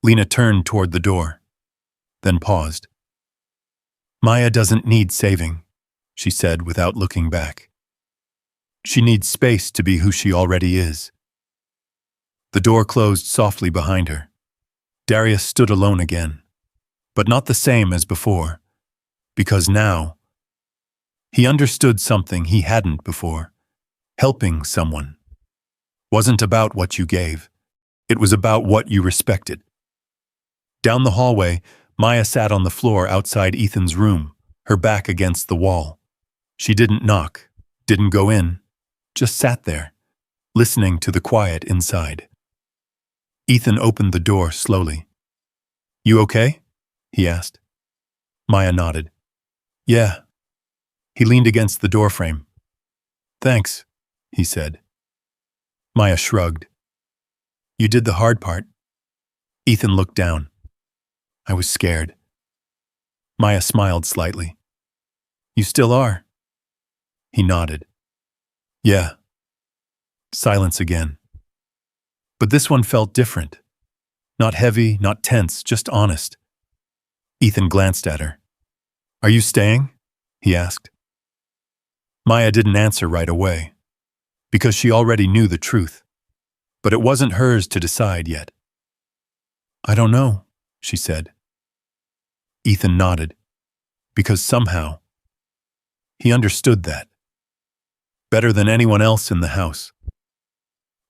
Lena turned toward the door, then paused. "Maya doesn't need saving," she said without looking back. "She needs space to be who she already is." The door closed softly behind her. Darius stood alone again, but not the same as before, because now he understood something he hadn't before. Helping someone wasn't about what you gave. It was about what you respected. Down the hallway, Maya sat on the floor outside Ethan's room, her back against the wall. She didn't knock, didn't go in, just sat there, listening to the quiet inside. Ethan opened the door slowly. "You okay?" he asked. Maya nodded. "Yeah." He leaned against the doorframe. "Thanks," he said. Maya shrugged. "You did the hard part." Ethan looked down. "I was scared." Maya smiled slightly. "You still are?" He nodded. "Yeah." Silence again. But this one felt different. Not heavy, not tense, just honest. Ethan glanced at her. "Are you staying?" he asked. Maya didn't answer right away, because she already knew the truth. But it wasn't hers to decide yet. "I don't know," she said. Ethan nodded, because somehow he understood that. Better than anyone else in the house.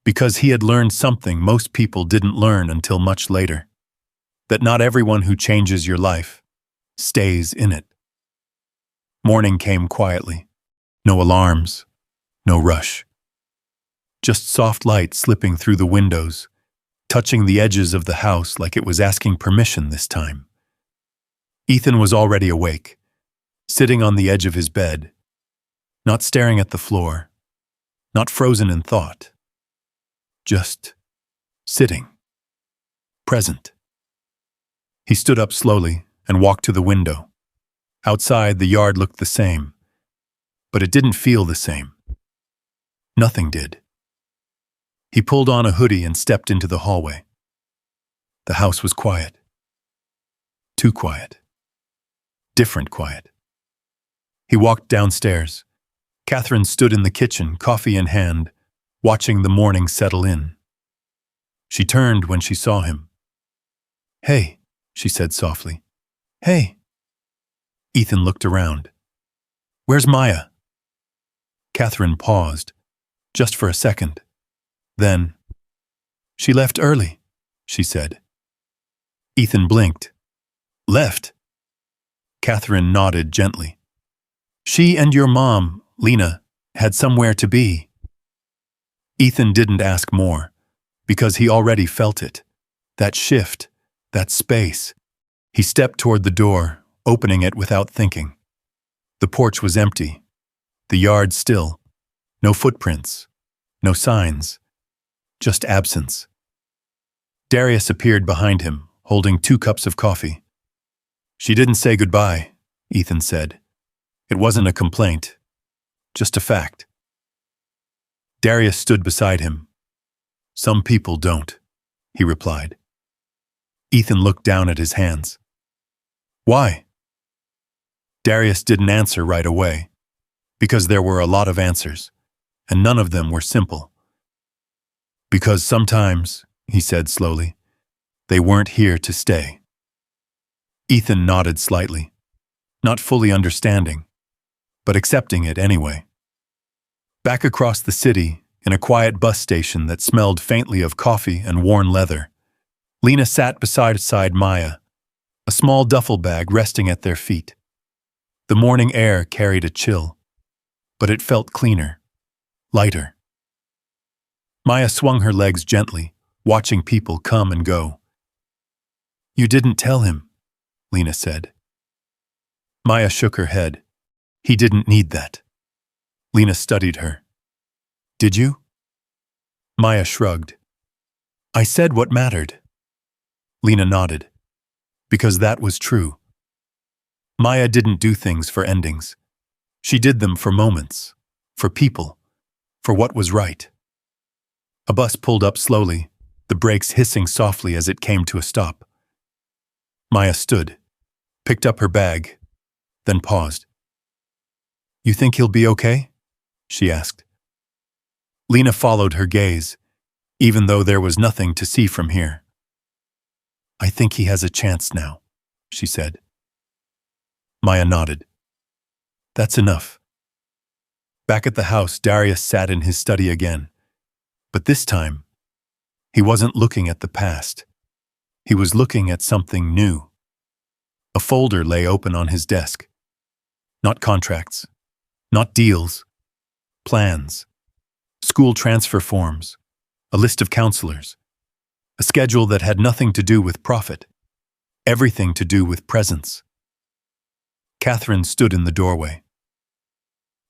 Because he had learned something most people didn't learn until much later. That not everyone who changes your life stays in it. Morning came quietly. No alarms, no rush. Just soft light slipping through the windows, touching the edges of the house like it was asking permission this time. Ethan was already awake, sitting on the edge of his bed, not staring at the floor, not frozen in thought. Just sitting, present. He stood up slowly and walked to the window. Outside, the yard looked the same, but it didn't feel the same. Nothing did. He pulled on a hoodie and stepped into the hallway. The house was quiet. Too quiet. Different quiet. He walked downstairs. Catherine stood in the kitchen, coffee in hand, watching the morning settle in. She turned when she saw him. "Hey," she said softly. "Hey." Ethan looked around. "Where's Maya?" Catherine paused, just for a second. Then, "She left early," she said. Ethan blinked. "Left?" Catherine nodded gently. "She and your mom, Lena, had somewhere to be." Ethan didn't ask more, because he already felt it. That shift, that space. He stepped toward the door, opening it without thinking. The porch was empty. The yard still. No footprints. No signs. Just absence. Darius appeared behind him, holding 2 cups of coffee. "She didn't say goodbye," Ethan said. It wasn't a complaint, just a fact. Darius stood beside him. "Some people don't," he replied. Ethan looked down at his hands. "Why?" Darius didn't answer right away, because there were a lot of answers, and none of them were simple. "Because sometimes," he said slowly, "they weren't here to stay." Ethan nodded slightly, not fully understanding, but accepting it anyway. Back across the city, in a quiet bus station that smelled faintly of coffee and worn leather, Lena sat beside Maya, a small duffel bag resting at their feet. The morning air carried a chill, but it felt cleaner, lighter. Maya swung her legs gently, watching people come and go. "You didn't tell him," Lena said. Maya shook her head. "He didn't need that." Lena studied her. "Did you?" Maya shrugged. "I said what mattered." Lena nodded. because that was true. Maya didn't do things for endings. She did them for moments, for people, for what was right. A bus pulled up slowly, the brakes hissing softly as it came to a stop. Maya stood, picked up her bag, then paused. "You think he'll be okay?" she asked. Lena followed her gaze, even though there was nothing to see from here. "I think he has a chance now," she said. Maya nodded. "That's enough." Back at the house, Darius sat in his study again. But this time, he wasn't looking at the past. He was looking at something new. A folder lay open on his desk. Not contracts, not deals, plans, school transfer forms, a list of counselors, a schedule that had nothing to do with profit, everything to do with presence. Catherine stood in the doorway.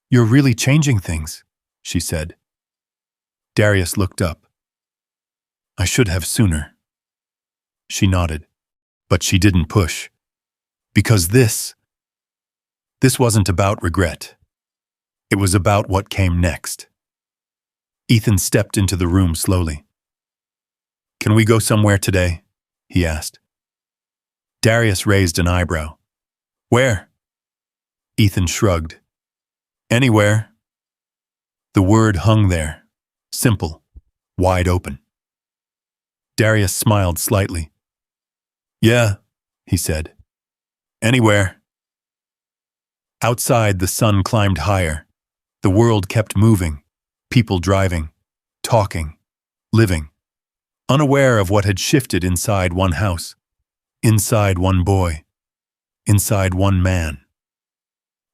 "You're really changing things," she said. Darius looked up. "I should have sooner." She nodded, but she didn't push. Because this wasn't about regret. It was about what came next. Ethan stepped into the room slowly. "Can we go somewhere today?" he asked. Darius raised an eyebrow. "Where?" Ethan shrugged. "Anywhere." The word hung there, simple, wide open. Darius smiled slightly. "Yeah," he said. "Anywhere." Outside, the sun climbed higher. The world kept moving, people driving, talking, living, unaware of what had shifted inside one house, inside one boy, inside one man.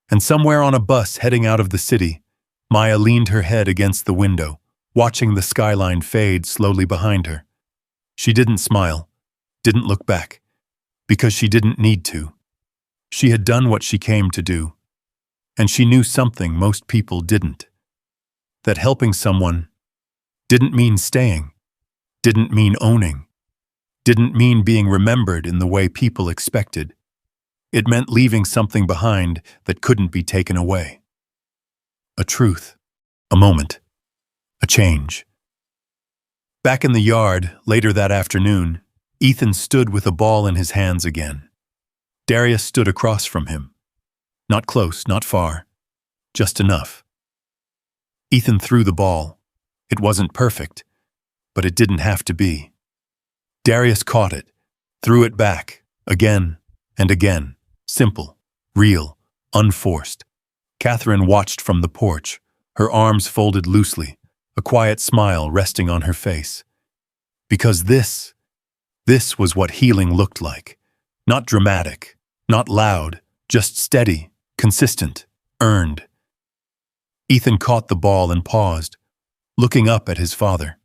And somewhere on a bus heading out of the city, Maya leaned her head against the window, watching the skyline fade slowly behind her. She didn't smile, didn't look back, because she didn't need to. She had done what she came to do, and she knew something most people didn't. That helping someone didn't mean staying, didn't mean owning, didn't mean being remembered in the way people expected. It meant leaving something behind that couldn't be taken away. A truth, a moment, a change. Back in the yard, later that afternoon, Ethan stood with a ball in his hands again. Darius stood across from him. Not close, not far, just enough. Ethan threw the ball. It wasn't perfect, but it didn't have to be. Darius caught it, threw it back, again and again. Simple, real, unforced. Catherine watched from the porch, her arms folded loosely, a quiet smile resting on her face. Because this was what healing looked like. Not dramatic, not loud, just steady, consistent, earned. Ethan caught the ball and paused, looking up at his father.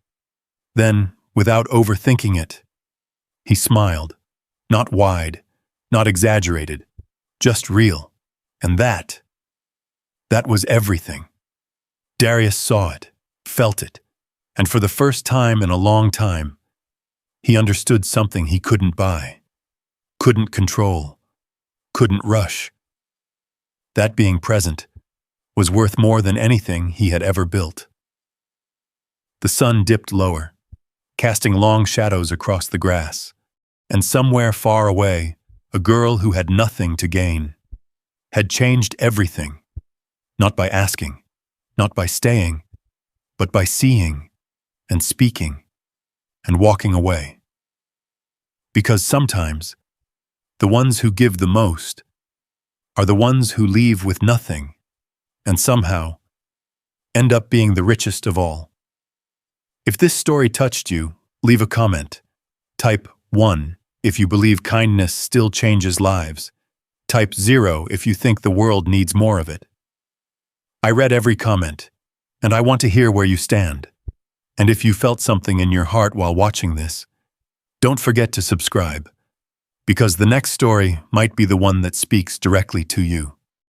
Then, without overthinking it, he smiled. Not wide, not exaggerated, just real. And that was everything. Darius saw it, felt it, and for the first time in a long time, he understood something he couldn't buy, couldn't control, couldn't rush. That being present was worth more than anything he had ever built. The sun dipped lower, casting long shadows across the grass, and somewhere far away, a girl who had nothing to gain had changed everything, not by asking, not by staying, but by seeing and speaking and walking away. Because sometimes, the ones who give the most are the ones who leave with nothing and somehow end up being the richest of all. If this story touched you, leave a comment. Type 1 if you believe kindness still changes lives. Type 0 if you think the world needs more of it. I read every comment, and I want to hear where you stand. And if you felt something in your heart while watching this, don't forget to subscribe, because the next story might be the one that speaks directly to you.